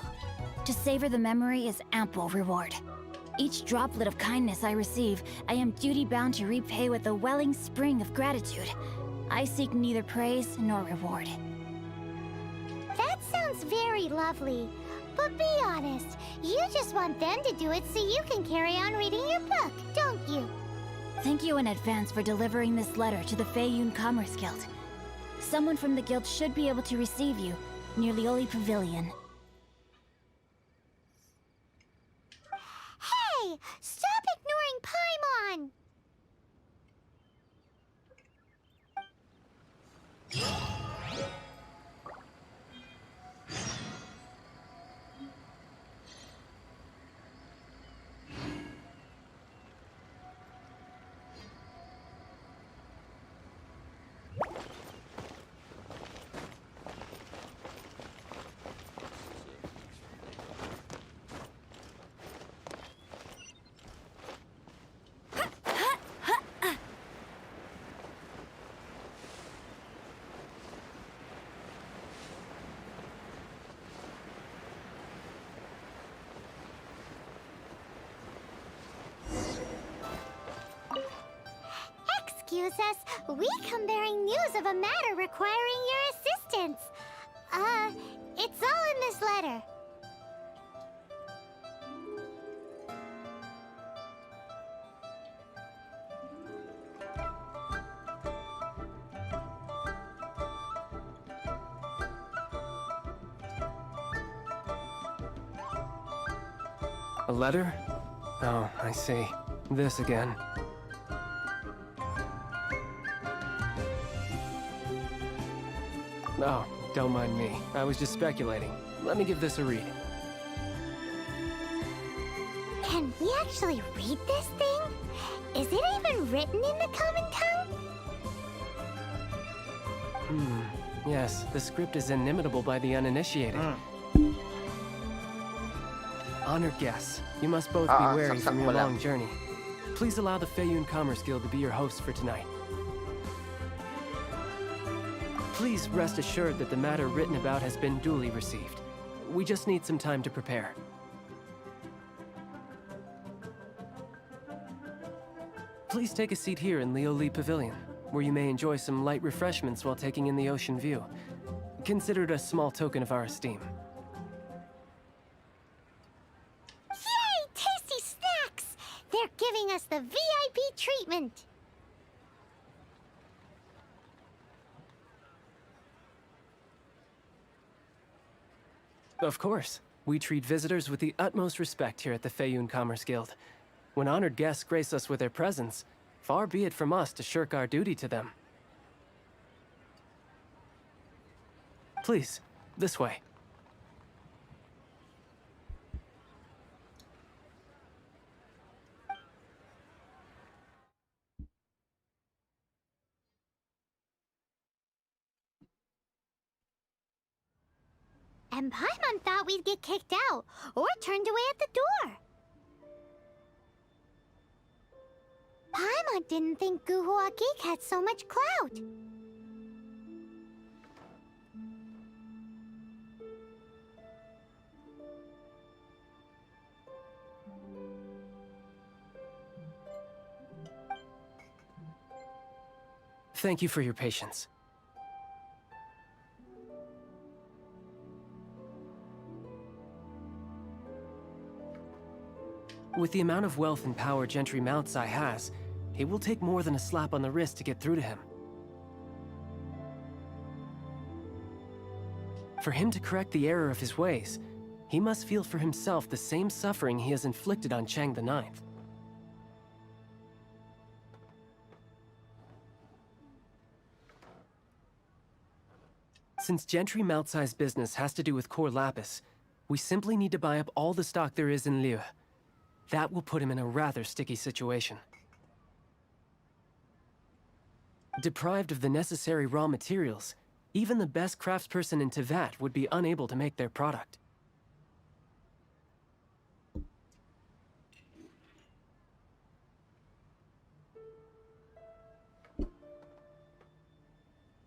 To savor the memory is ample reward. Each droplet of kindness I receive, I am duty-bound to repay with a welling spring of gratitude. I seek neither praise nor reward.
That sounds very lovely. But be honest, you just want them to do it so you can carry on reading your book, don't you?
Thank you in advance for delivering this letter to the Feiyun Commerce Guild. Someone from the guild should be able to receive you near Lioli Pavilion.
Hey! Stop ignoring Paimon! Excuse us, we come bearing news of a matter requiring your assistance. It's all in this letter.
A letter? Oh, I see. This again. Oh, don't mind me. I was just speculating. Let me give this a read.
Can we actually read this thing? Is it even written in the common tongue?
Yes, the script is inimitable by the uninitiated. Honored guests, you must both be wary from your long journey. Please allow the Feiyun Commerce Guild to be your hosts for tonight. Please rest assured that the matter written about has been duly received. We just need some time to prepare. Please take a seat here in Lioli Pavilion, where you may enjoy some light refreshments while taking in the ocean view. Consider it a small token of our esteem.
Yay! Tasty snacks! They're giving us the VIP treatment.
Of course. We treat visitors with the utmost respect here at the Feiyun Commerce Guild. When honored guests grace us with their presence, far be it from us to shirk our duty to them. Please, this way.
And Paimon thought we'd get kicked out, or turned away at the door. Paimon didn't think Guhua Geek had so much clout.
Thank you for your patience. With the amount of wealth and power Gentry Moutsai has, it will take more than a slap on the wrist to get through to him. For him to correct the error of his ways, he must feel for himself the same suffering he has inflicted on Chang the Ninth. Since Gentry Moutsai's business has to do with core lapis, we simply need to buy up all the stock there is in Liu. That will put him in a rather sticky situation. Deprived of the necessary raw materials, even the best craftsperson in Teyvat would be unable to make their product.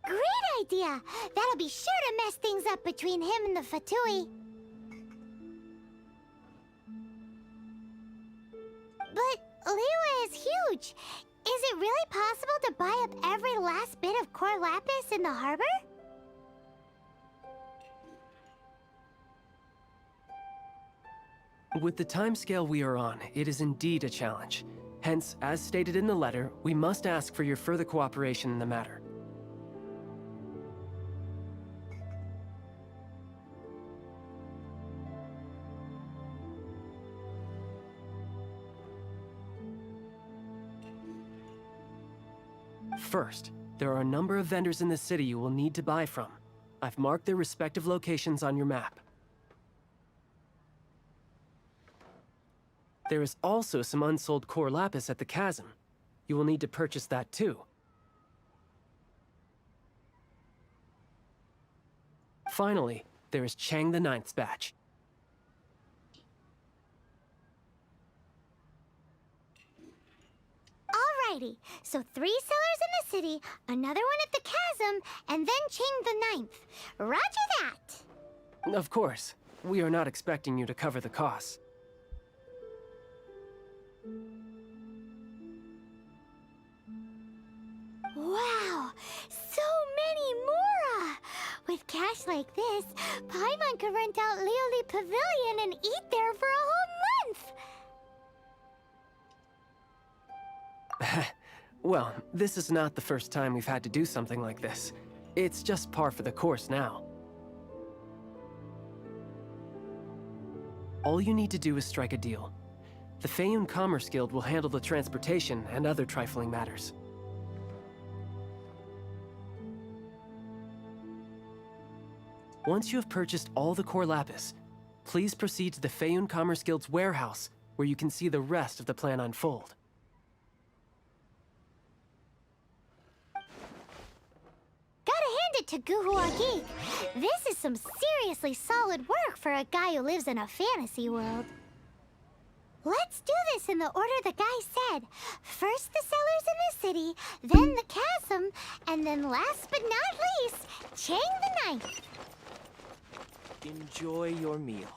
Great idea! That'll be sure to mess things up between him and the Fatui. But Liyue is huge. Is it really possible to buy up every last bit of core lapis in the harbor?
With the timescale we are on, it is indeed a challenge. Hence, as stated in the letter, we must ask for your further cooperation in the matter. First, there are a number of vendors in the city you will need to buy from. I've marked their respective locations on your map. There is also some unsold core lapis at the chasm. You will need to purchase that too. Finally, there is Chang the Ninth's batch.
Alrighty, so 3 sellers in the city, another one at the chasm, and then Chang the Ninth. Roger that!
Of course, we are not expecting you to cover the costs.
Wow, so many Mora! With cash like this, Paimon could rent out Lioli Pavilion and eat there for a whole month!
Well, this is not the first time we've had to do something like this. It's just par for the course now. All you need to do is strike a deal. The Feiyun Commerce Guild will handle the transportation and other trifling matters. Once you have purchased all the core lapis, please proceed to the Feiyun Commerce Guild's warehouse, where you can see the rest of the plan unfold.
Gotta hand it to Guhua Geek. This is some seriously solid work for a guy who lives in a fantasy world. Let's do this in the order the guy said. First the sellers in the city, then the chasm, and then last but not least, Chang the Ninth.
Enjoy your meal.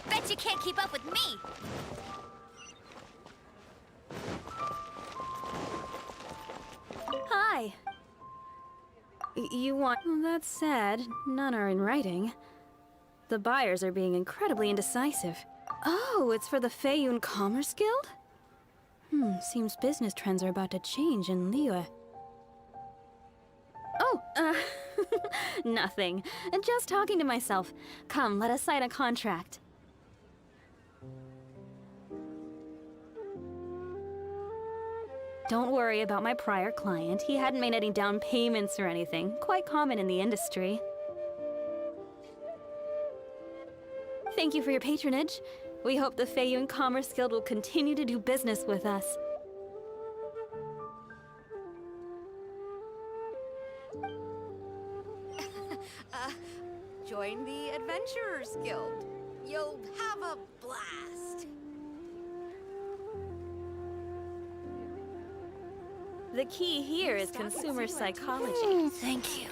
Bet you can't keep up with me.
Hi. You want... Well, that's sad. None are in writing. The buyers are being incredibly indecisive. Oh, it's for the Feiyun Commerce Guild? Seems business trends are about to change in Liyue. Oh, nothing. Just talking to myself. Come, let us sign a contract. Don't worry about my prior client. He hadn't made any down payments or anything. Quite common in the industry. Thank you for your patronage. We hope the Feiyun Commerce Guild will continue to do business with us.
Join the Adventurers Guild. You'll have a blast.
The key here is consumer psychology.
Thank you.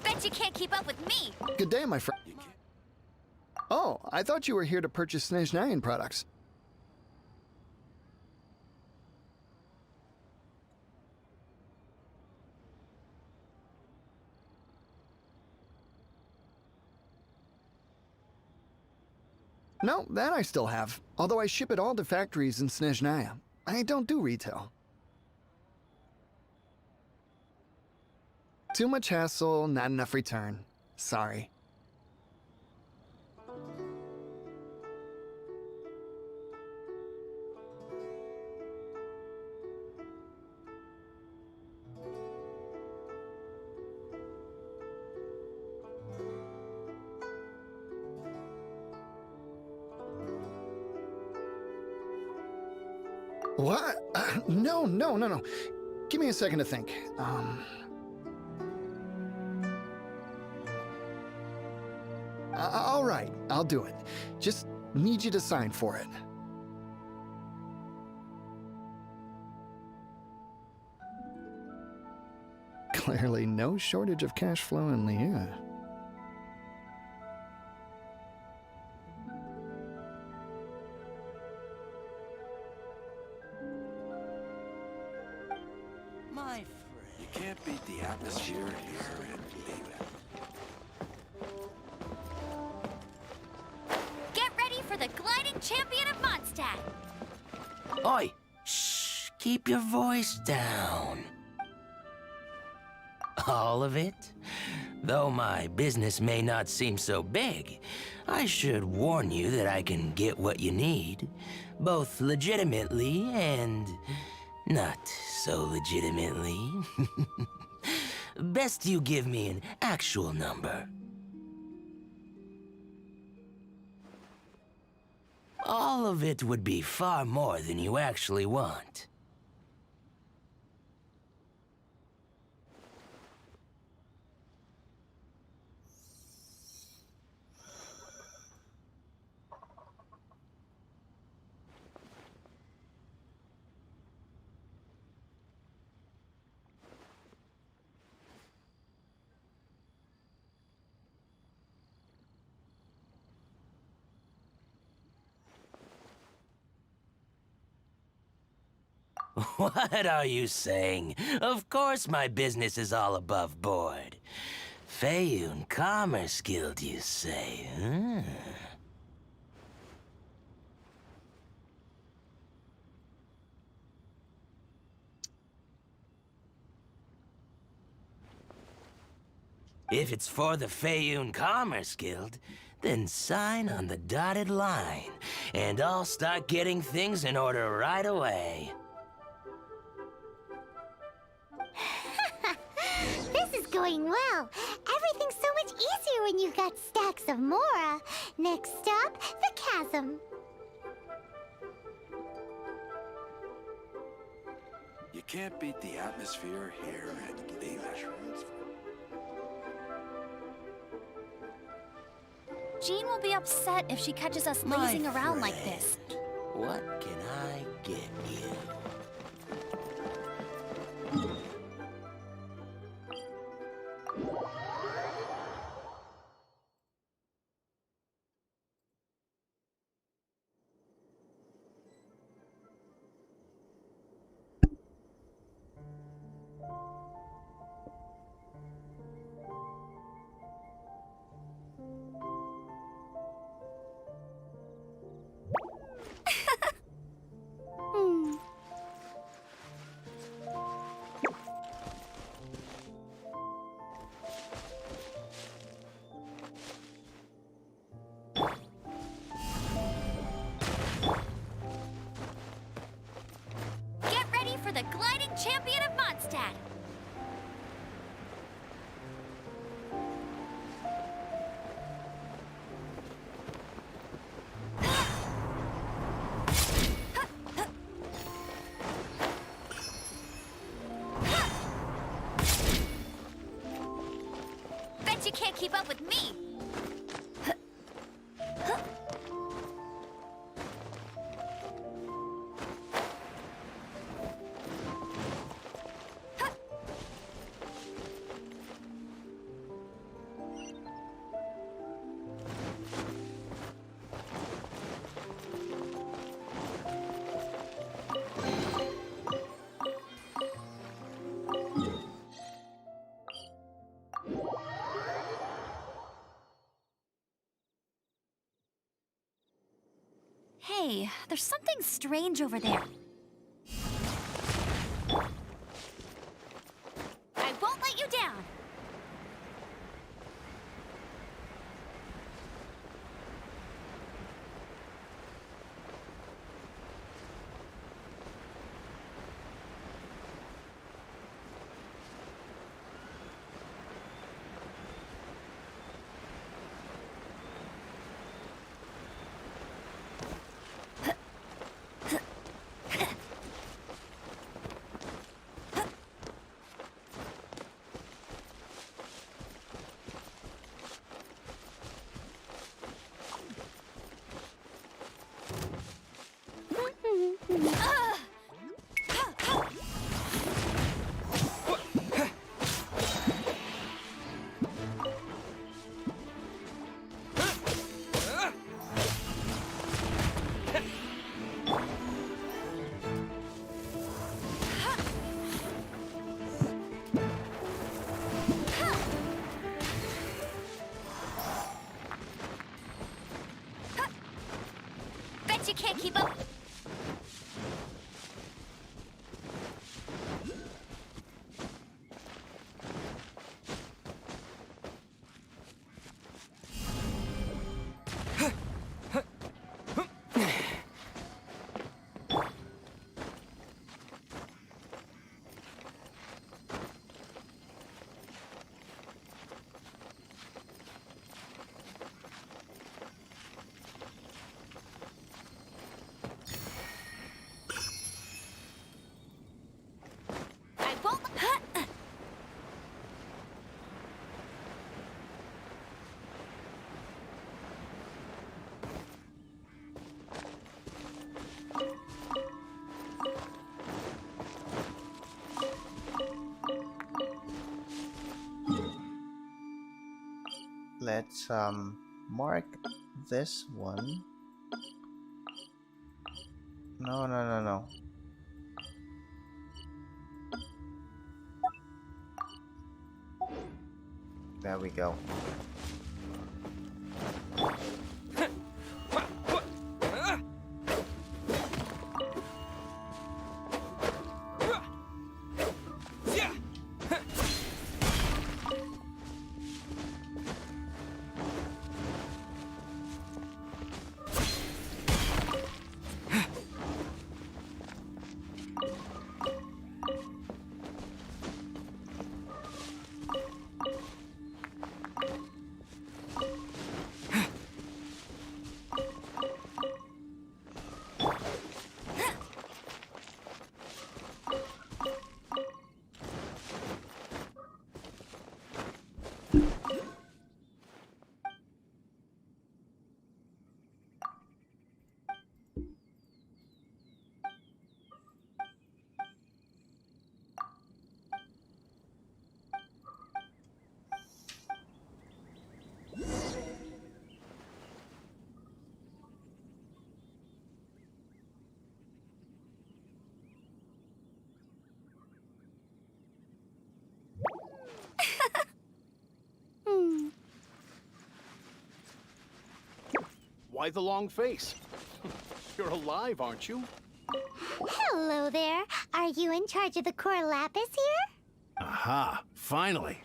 Bet you can't keep up with me.
Good day, my friend. Oh, I thought you were here to purchase Snezhnayan products. No, that I still have. Although I ship it all to factories in Snezhnaya. I don't do retail. Too much hassle, not enough return. Sorry. What? No, no, no, no. Give me a second to think. All right, I'll do it. Just need you to sign for it. Clearly no shortage of cash flow in Liyue.
My friend.
You can't beat the atmosphere here in Liyue.
Get ready for the gliding champion of Mondstadt.
Oi! Shh! Keep your voice down. All of it? Though my business may not seem so big, I should warn you that I can get what you need, both legitimately and not so legitimately. Best you give me an actual number. All of it would be far more than you actually want. What are you saying? Of course my business is all above board. Feiyun Commerce Guild, you say, huh? If it's for the Feiyun Commerce Guild, then sign on the dotted line, and I'll start getting things in order right away.
This is going well. Everything's so much easier when you've got stacks of Mora. Next stop, the chasm.
You can't beat the atmosphere here in Liyue.
Jean will be upset if she catches us lazing around like this.
What can I get you?
Get ready for the gliding champion of Mondstadt. Bet you can't keep up with me. Hey, there's something strange over there. I won't let you down. keep up. I won't.
Let's mark this one. No, no, no, no. There we go.
Why the long face? You're alive, aren't you?
Hello there. Are you in charge of the core lapis here?
Aha, finally.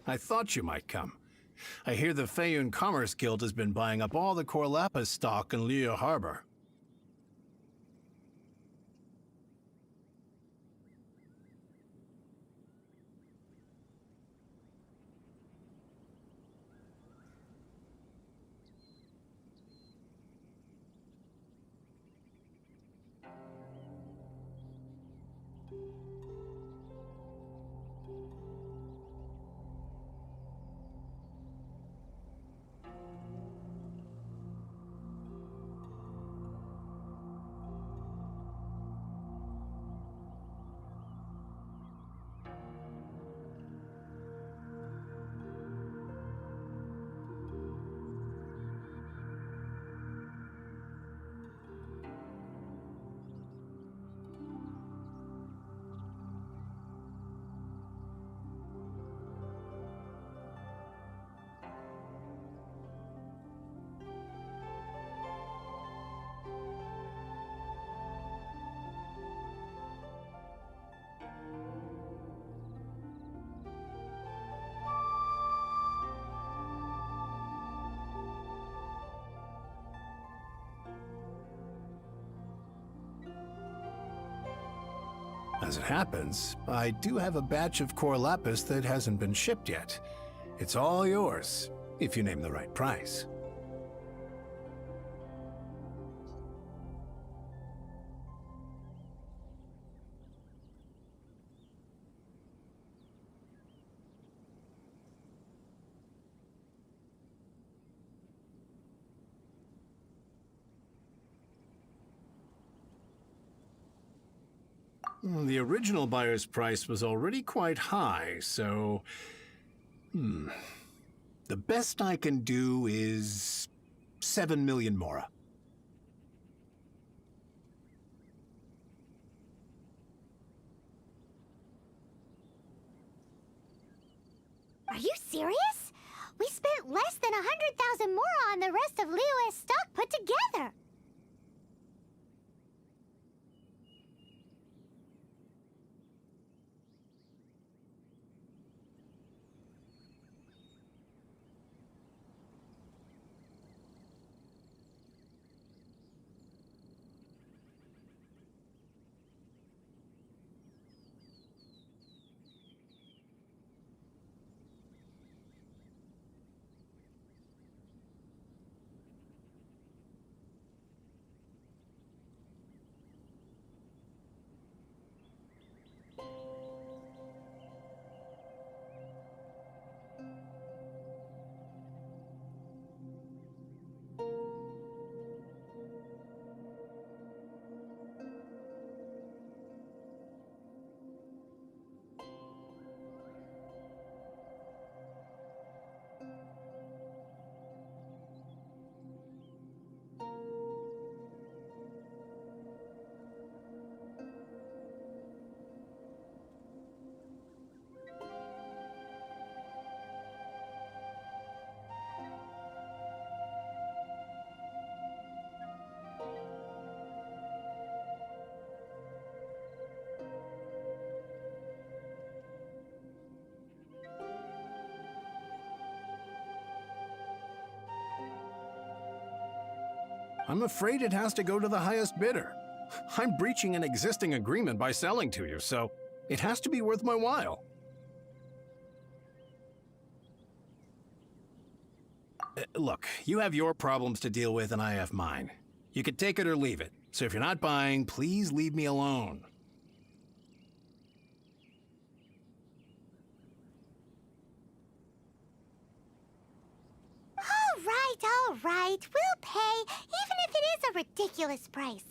I thought you might come. I hear the Feiyun Commerce Guild has been buying up all the core lapis stock in Liu Harbor. As it happens, I do have a batch of core lapis that hasn't been shipped yet. It's all yours, if you name the right price. The original buyer's price was already quite high, so... The best I can do is 7 million mora.
Are you serious? We spent less than 100,000 more on the rest of Liyue's stock put together.
I'm afraid it has to go to the highest bidder. I'm breaching an existing agreement by selling to you, so it has to be worth my while. Look, you have your problems to deal with and I have mine. You can take it or leave it. So if you're not buying, please leave me alone.
All right. We'll pay, even if it is a ridiculous price.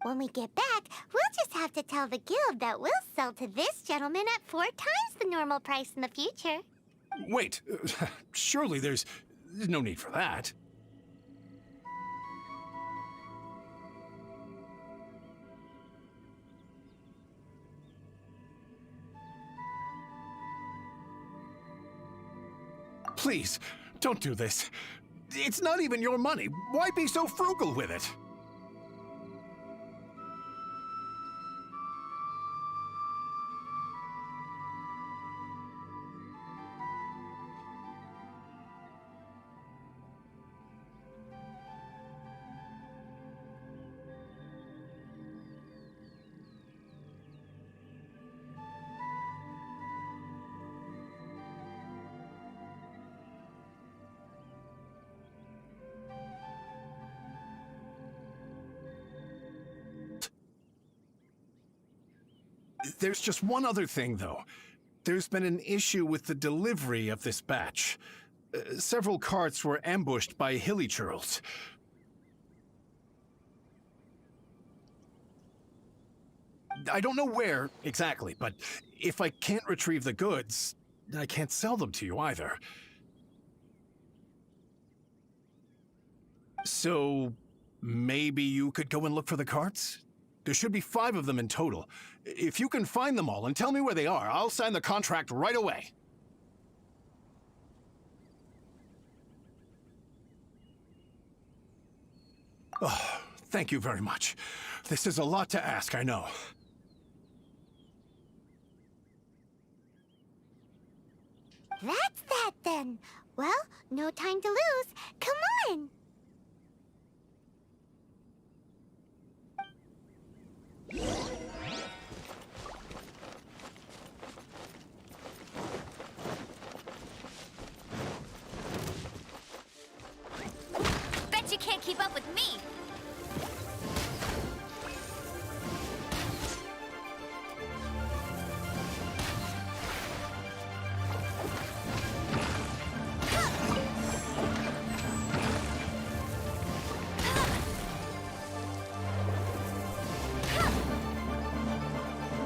When we get back, we'll just have to tell the guild that we'll sell to this gentleman at 4 times the normal price in the future.
Wait, surely there's no need for that. Please, don't do this. It's not even your money. Why be so frugal with it? There's just one other thing, though. There's been an issue with the delivery of this batch. Several carts were ambushed by hilly churls. I don't know where exactly, but if I can't retrieve the goods, I can't sell them to you either. So, maybe you could go and look for the carts? There should be 5 of them in total. If you can find them all and tell me where they are, I'll sign the contract right away. Oh, thank you very much. This is a lot to ask, I know.
That's that then. Well, no time to lose. Come on! Bet you can't keep up with me!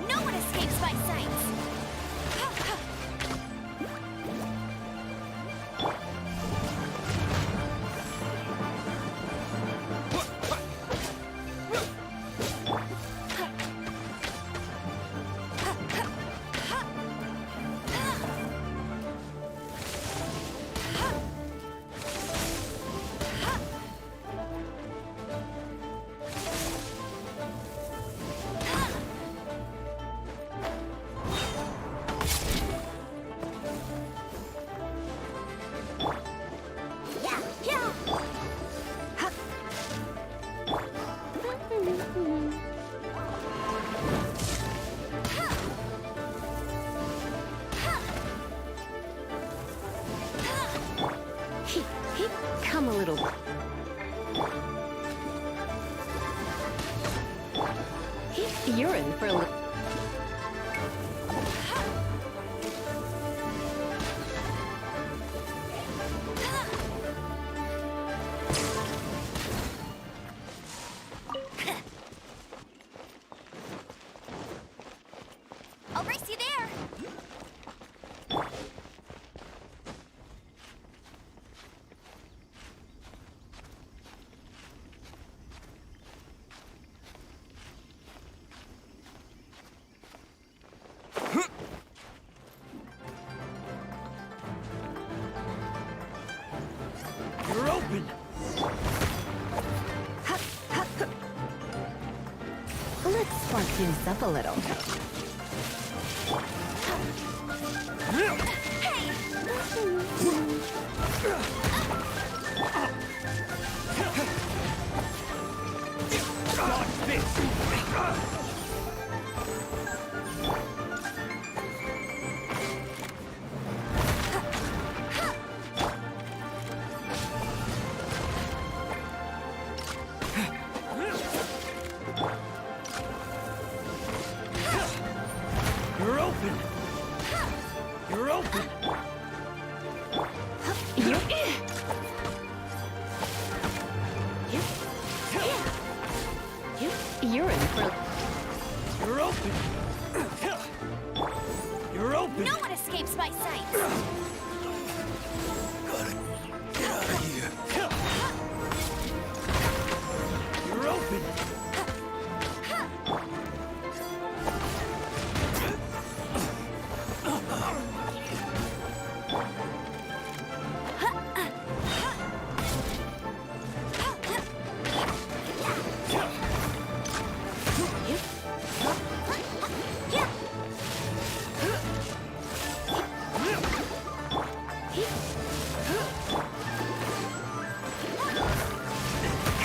No one escapes my sights!
Come a little. You're in for a little. juice up a little.
You're open! You're open!
You're in for...
You're open! You're open!
No one escapes my sight.
Gotta get out of here. You're open!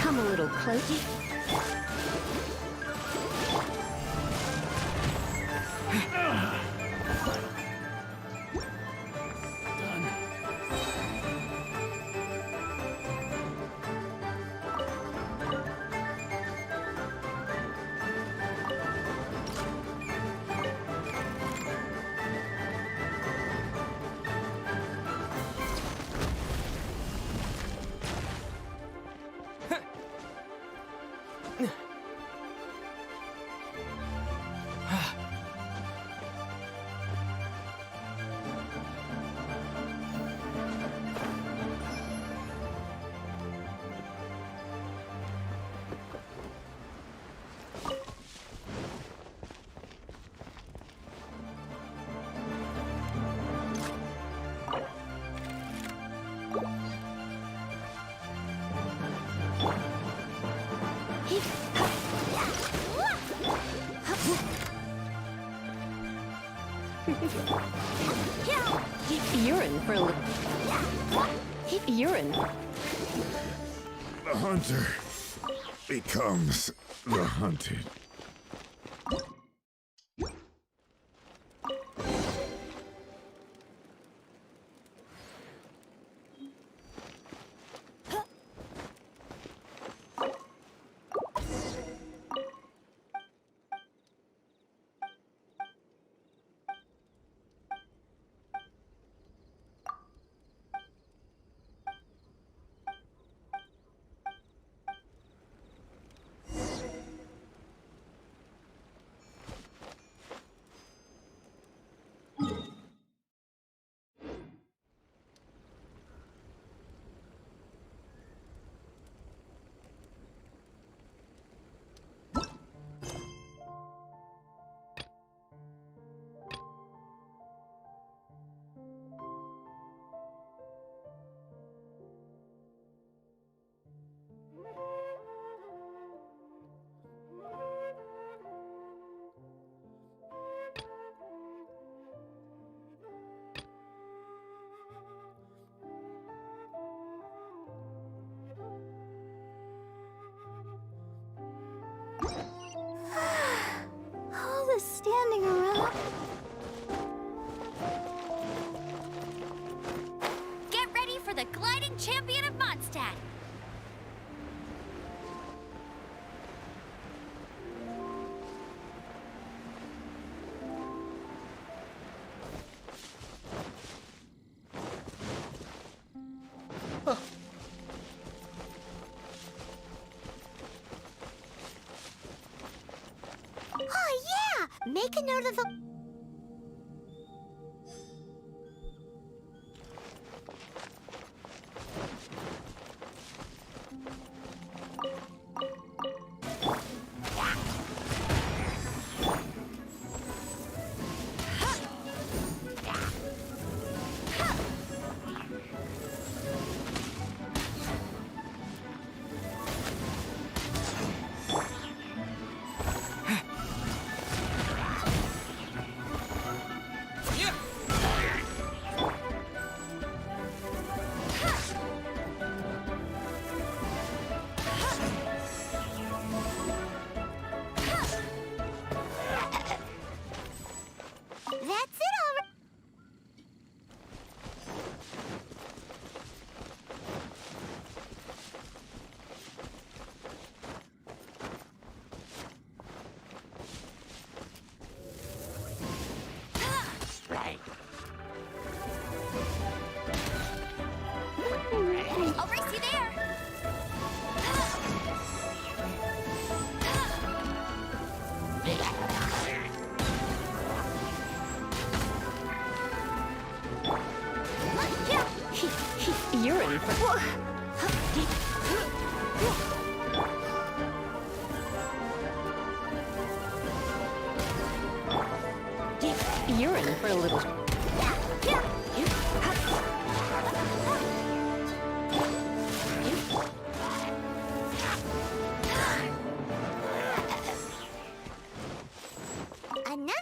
Come a little closer. You're in for a little... You're in.
The hunter becomes the hunted.
All this standing around. Get ready for the gliding champion of Mondstadt. Oh yeah! Make a note of the... That's it, all right.
Right.
I'll race you there.
You're in for... You're in for a little...
Another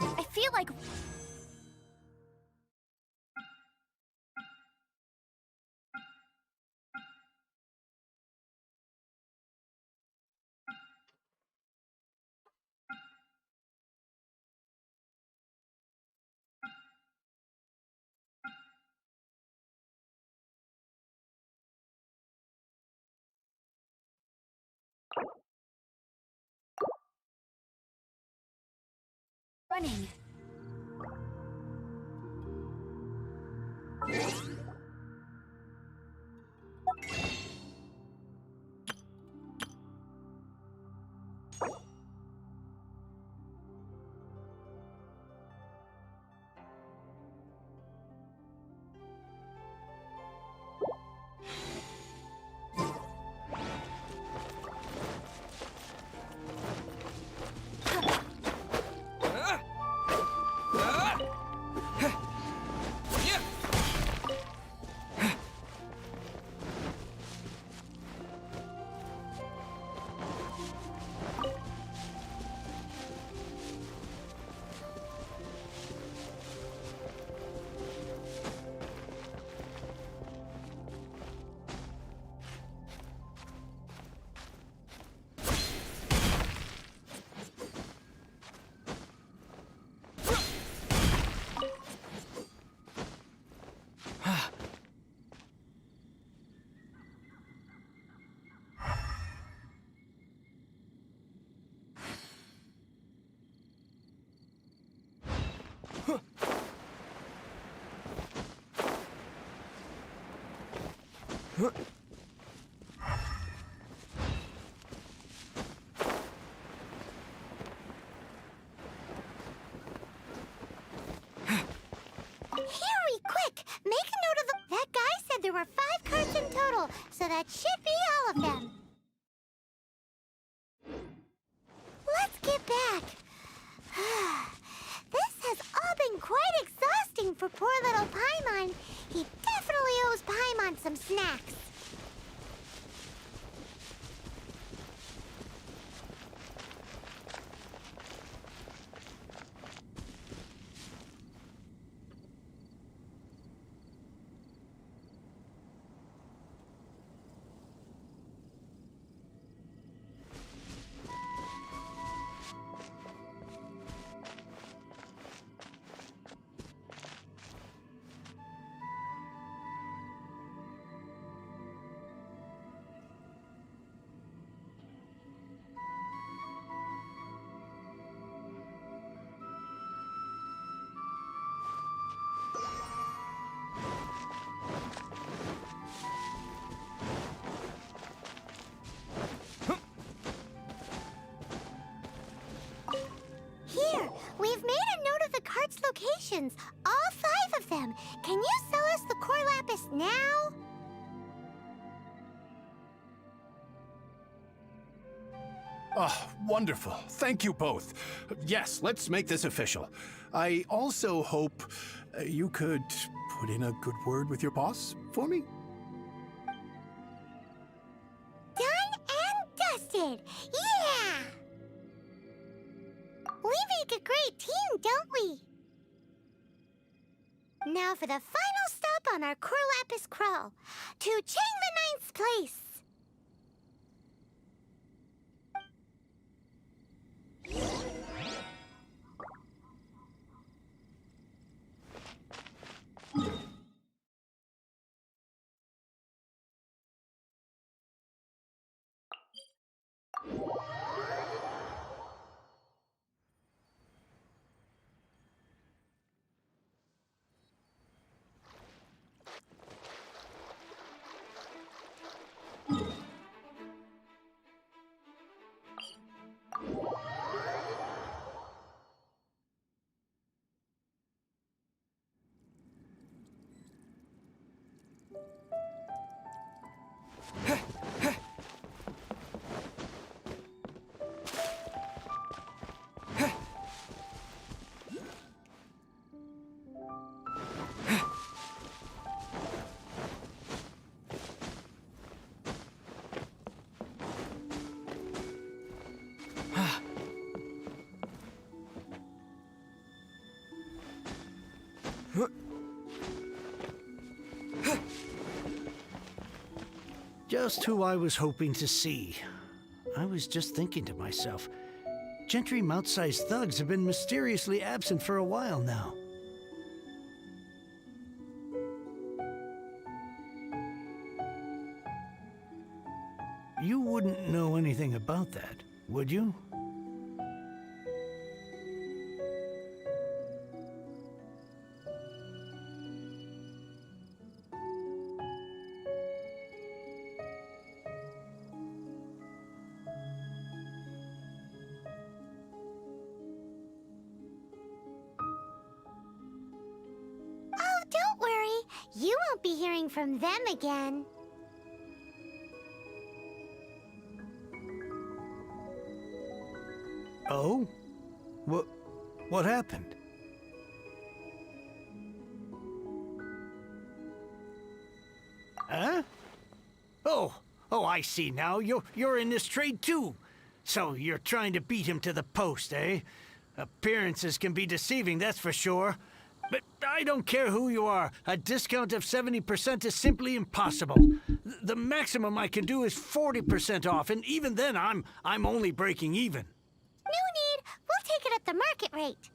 I feel like running. Harry, quick! Make a note of the... That guy said there were 5 cards in total, so that should be all of them. Let's get back. This has all been quite exhausting for poor little Paimon. He definitely owes Paimon some snacks. locations, all 5 of them. Can you sell us the core lapis now?
Oh, wonderful. Thank you both. Yes, let's make this official. I also hope you could put in a good word with your boss for me.
Done and dusted! Yeah! We make a great team, don't we? Now for the final stop on our core lapis crawl, to Chang the Ninth's place.
Just who I was hoping to see. I was just thinking to myself, Gentry mount-sized thugs have been mysteriously absent for a while now. You wouldn't know anything about that, would you?
Oh, don't worry. You won't be hearing from them again.
Oh? What happened? Huh? Oh, I see now. You're in this trade too. So you're trying to beat him to the post, eh? Appearances can be deceiving, that's for sure. But I don't care who you are. A discount of 70% is simply impossible. The maximum I can do is 40% off, and even then I'm only breaking even.
No need. We'll take it at the market rate.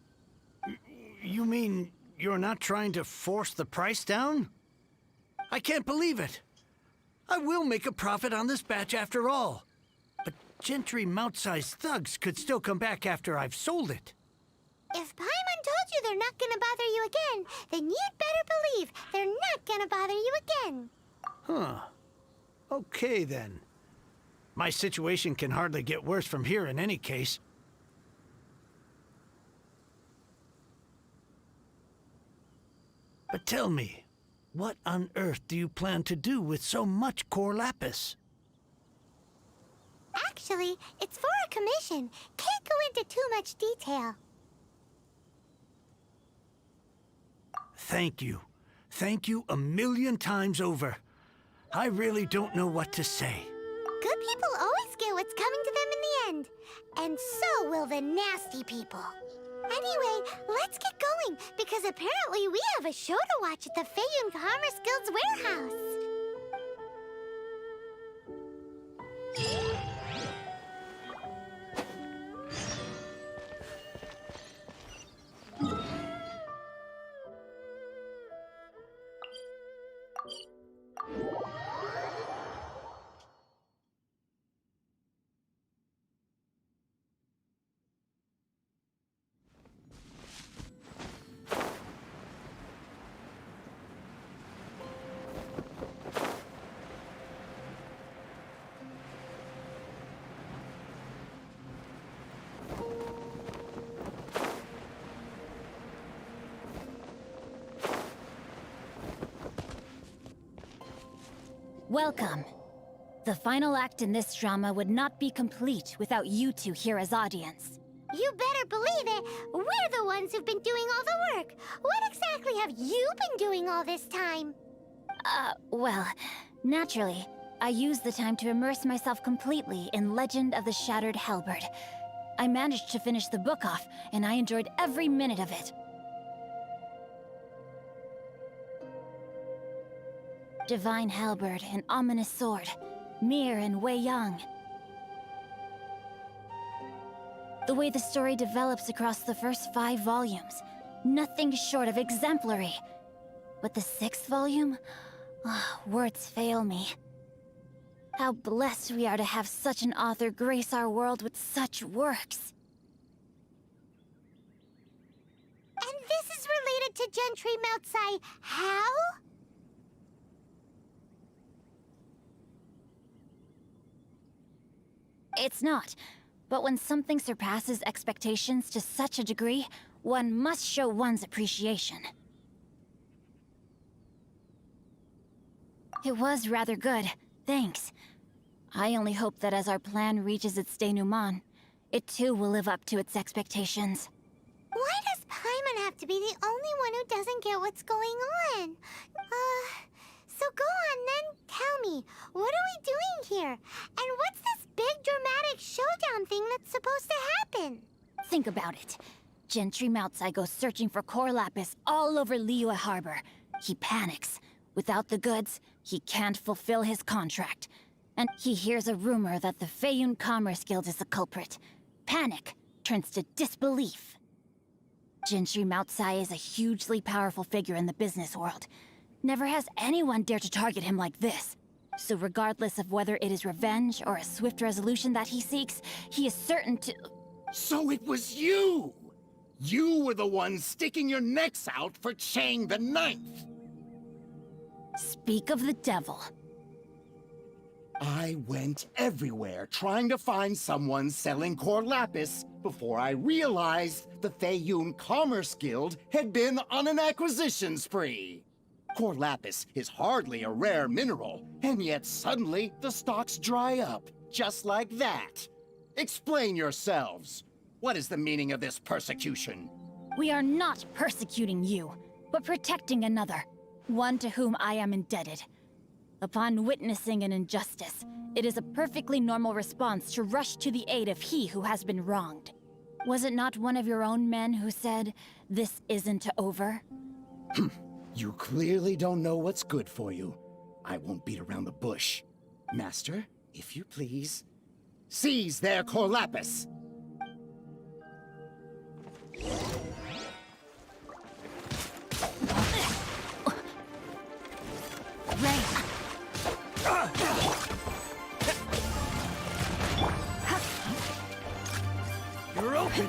You mean you're not trying to force the price down? I can't believe it. I will make a profit on this batch after all. But Gentry mount-sized thugs could still come back after I've sold it.
If Paimon told you they're not gonna bother you again, then you'd better believe they're not gonna bother you again.
Huh. Okay, then. My situation can hardly get worse from here in any case. But tell me, what on earth do you plan to do with so much core lapis?
Actually, it's for a commission. Can't go into too much detail.
Thank you. Thank you a million times over. I really don't know what to say.
Good people always get what's coming to them in the end. And so will the nasty people. Anyway, let's get going, because apparently we have a show to watch at the Feiyun Commerce Guild's warehouse.
Welcome. The final act in this drama would not be complete without you two here as audience.
You better believe it. We're the ones who've been doing all the work. What exactly have you been doing all this time?
Well, naturally, I used the time to immerse myself completely in Legend of the Shattered Halberd. I managed to finish the book off, and I enjoyed every minute of it. Divine Halberd, an ominous sword. Mir and Wei Yang. The way the story develops across the first 5 volumes, nothing short of exemplary. But the 6th volume? Words fail me. How blessed we are to have such an author grace our world with such works.
And this is related to Gentry Meltsai. How?
It's not. But when something surpasses expectations to such a degree, one must show one's appreciation. It was rather good, thanks. I only hope that as our plan reaches its denouement, it too will live up to its expectations.
Why does Paimon have to be the only one who doesn't get what's going on? So go on then, tell me, what are we doing here? And what's this big dramatic showdown thing that's supposed to happen?
Think about it. Gentry Meltsai goes searching for core lapis all over Liyue Harbor. He panics. Without the goods, he can't fulfill his contract. And he hears a rumor that the Feiyun Commerce Guild is the culprit. Panic turns to disbelief. Gentry Meltsai is a hugely powerful figure in the business world. Never has anyone dared to target him like this. So regardless of whether it is revenge or a swift resolution that he seeks, he is certain to...
So it was you! You were the one sticking your necks out for Chang the Ninth!
Speak of the devil.
I went everywhere trying to find someone selling core lapis before I realized the Feiyun Commerce Guild had been on an acquisition spree. Core lapis is hardly a rare mineral, and yet suddenly the stocks dry up, just like that. Explain yourselves. What is the meaning of this persecution?
We are not persecuting you, but protecting another, one to whom I am indebted. Upon witnessing an injustice, it is a perfectly normal response to rush to the aid of he who has been wronged. Was it not one of your own men who said, "This isn't over"?
You clearly don't know what's good for you. I won't beat around the bush. Master, if you please, seize their core lapis!
Ray!
You're open!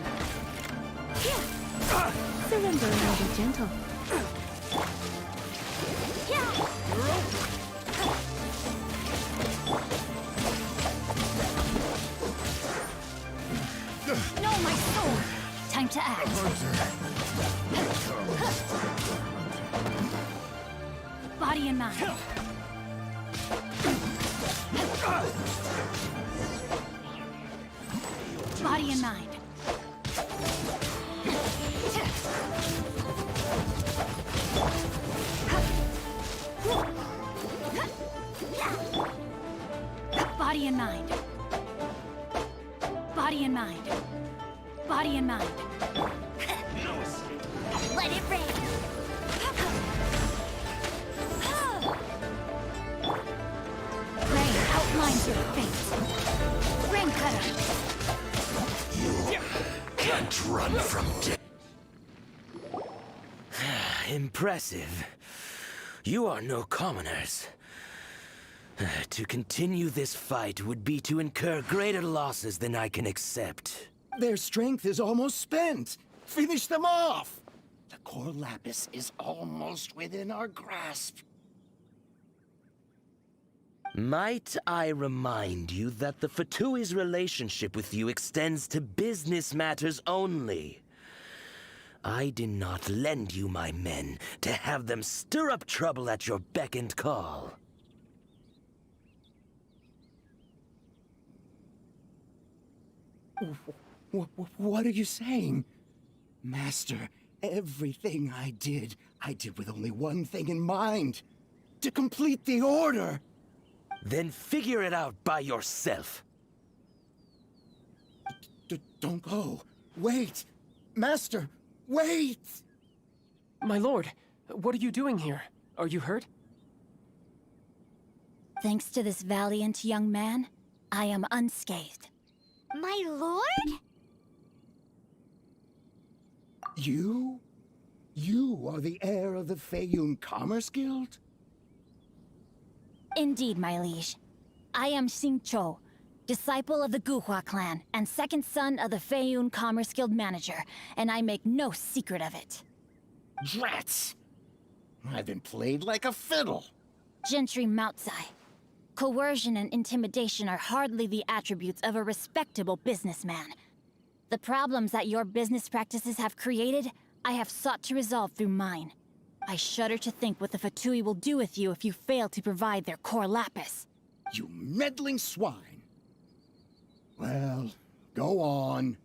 Surrender and be gentle.
You're open!
No, my sword! Time to act. Body and mind. Body and mind. Body and mind. Body and mind. Body and mind.
Let it rain!
Ray outlines your fate. Ring cutter.
You can't run from death. Impressive. You are no commoners. To continue this fight would be to incur greater losses than I can accept.
Their strength is almost spent. Finish them off! The core lapis is almost within our grasp.
Might I remind you that the Fatui's relationship with you extends to business matters only? I did not lend you my men to have them stir up trouble at your beck and call.
What are you saying? Master, everything I did with only one thing in mind. To complete the order.
Then figure it out by yourself.
Don't go. Wait. Master, wait!
My lord, what are you doing here? Are you hurt?
Thanks to this valiant young man, I am unscathed.
My lord?
You? You are the heir of the Feiyun Commerce Guild?
Indeed, my liege. I am Xingqiu, disciple of the Guhua clan and second son of the Feiyun Commerce Guild manager, and I make no secret of it.
Drats! I've been played like a fiddle.
Gentry Moutsai. Coercion and intimidation are hardly the attributes of a respectable businessman. The problems that your business practices have created, I have sought to resolve through mine. I shudder to think what the Fatui will do with you if you fail to provide their core lapis.
You meddling swine. Well, go on.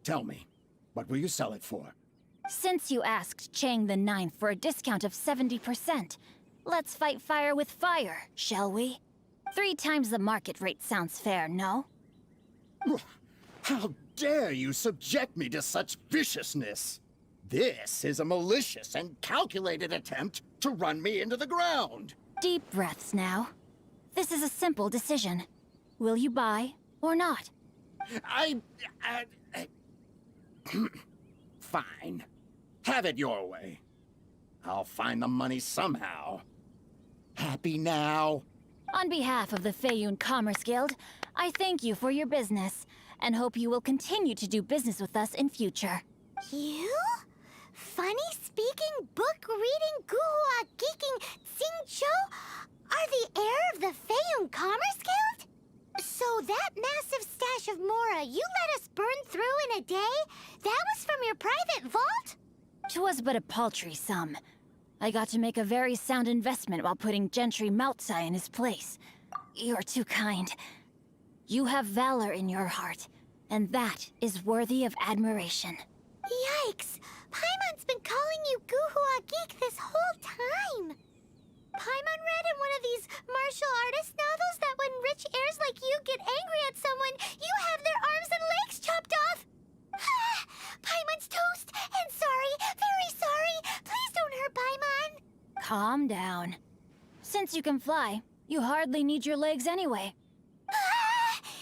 Tell me, what will you sell it for?
Since you asked Chang the Ninth for a discount of 70%, let's fight fire with fire, shall we? 3 times the market rate sounds fair, no?
How dare you subject me to such viciousness? This is a malicious and calculated attempt to run me into the ground.
Deep breaths now. This is a simple decision. Will you buy or not?
Fine. Have it your way. I'll find the money somehow. Happy now?
On behalf of the Feiyun Commerce Guild, I thank you for your business, and hope you will continue to do business with us in future.
You? Funny-speaking, book-reading, guhua geeking Xingqiu are the heir of the Feiyun Commerce Guild? So that massive stash of Mora you let us burn through in a day, that was from your private vault?
'Twas but a paltry sum. I got to make a very sound investment while putting Gentry Moutsai in his place. You're too kind. You have valor in your heart, and that is worthy of admiration.
Yikes! Paimon's been calling you Guhua Geek this whole time. Paimon read in one of these martial artist novels that when rich heirs like you get angry at someone, you have their arms and legs chopped off. Paimon's toast, and sorry, very sorry. Please don't hurt Paimon.
Calm down. Since you can fly, you hardly need your legs anyway.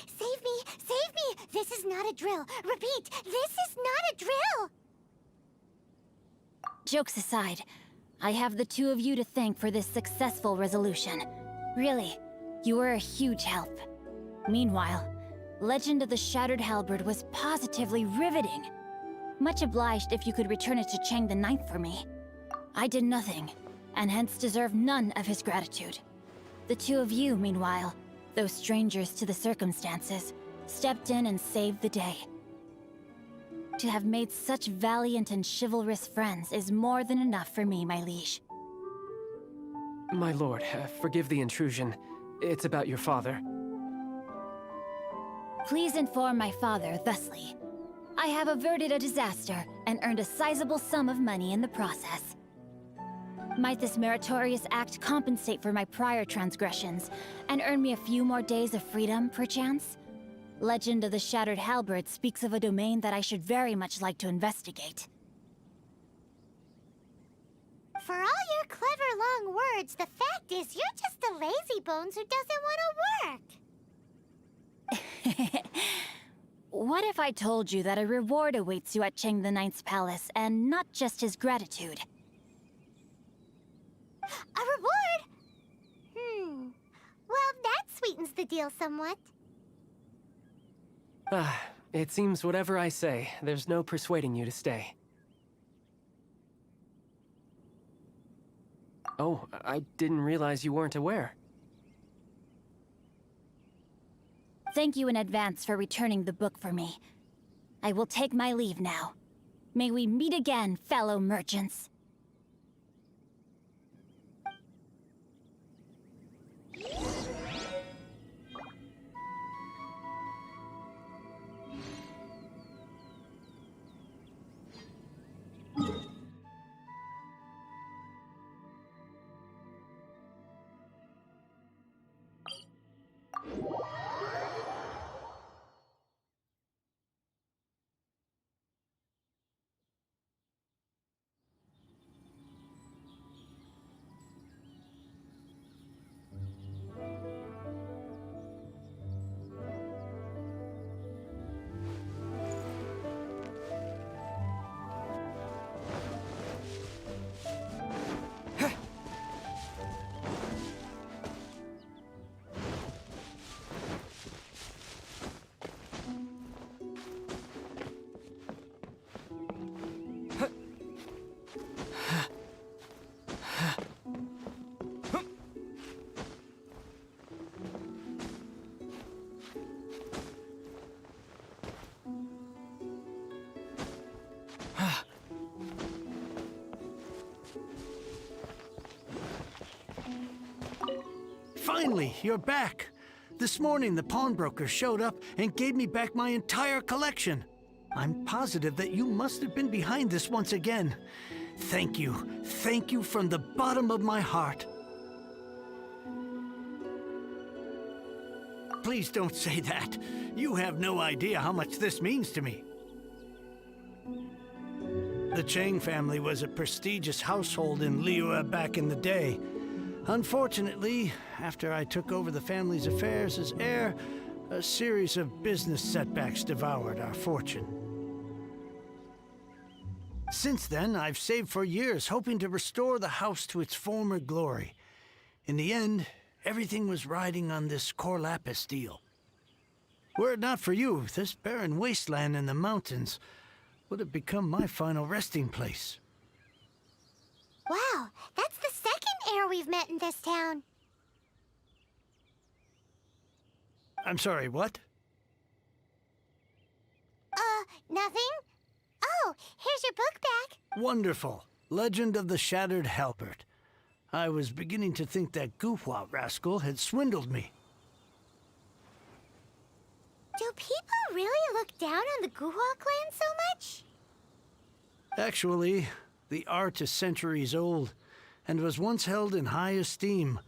Save me, save me. This is not a drill. Repeat, this is not a drill.
Jokes aside, I have the 2 of you to thank for this successful resolution. Really, you were a huge help. Meanwhile, Legend of the Shattered Halberd was positively riveting. Much obliged if you could return it to Chang the Ninth for me. I did nothing, and hence deserve none of his gratitude. The 2 of you, meanwhile, though strangers to the circumstances, stepped in and saved the day. To have made such valiant and chivalrous friends is more than enough for me, my liege.
My lord, forgive the intrusion. It's about your father.
Please inform my father thusly. I have averted a disaster and earned a sizable sum of money in the process. Might this meritorious act compensate for my prior transgressions and earn me a few more days of freedom, perchance? Legend of the Shattered Halberd speaks of a domain that I should very much like to investigate.
For all your clever long words, the fact is you're just a lazy bones who doesn't want to work.
What if I told you that a reward awaits you at Chang the Ninth's palace, and not just his gratitude?
A reward? Well, that sweetens the deal somewhat.
It seems whatever I say, there's no persuading you to stay. Oh, I didn't realize you weren't aware.
Thank you in advance for returning the book for me. I will take my leave now. May we meet again, fellow merchants.
Finally, you're back. This morning, the pawnbroker showed up and gave me back my entire collection. I'm positive that you must have been behind this once again. Thank you. Thank you from the bottom of my heart. Please don't say that. You have no idea how much this means to me. The Chang family was a prestigious household in Liyue back in the day. Unfortunately, after I took over the family's affairs as heir, a series of business setbacks devoured our fortune. Since then, I've saved for years, hoping to restore the house to its former glory. In the end, everything was riding on this Core Lapis deal. Were it not for you, this barren wasteland in the mountains would have become my final resting place.
Wow, that's the second heir we've met in this town.
I'm sorry, what?
Nothing? Oh, here's your book back.
Wonderful. Legend of the Shattered Halberd. I was beginning to think that Guhua rascal had swindled me.
Do people really look down on the Guhua clan so much?
Actually, the art is centuries old, and was once held in high esteem.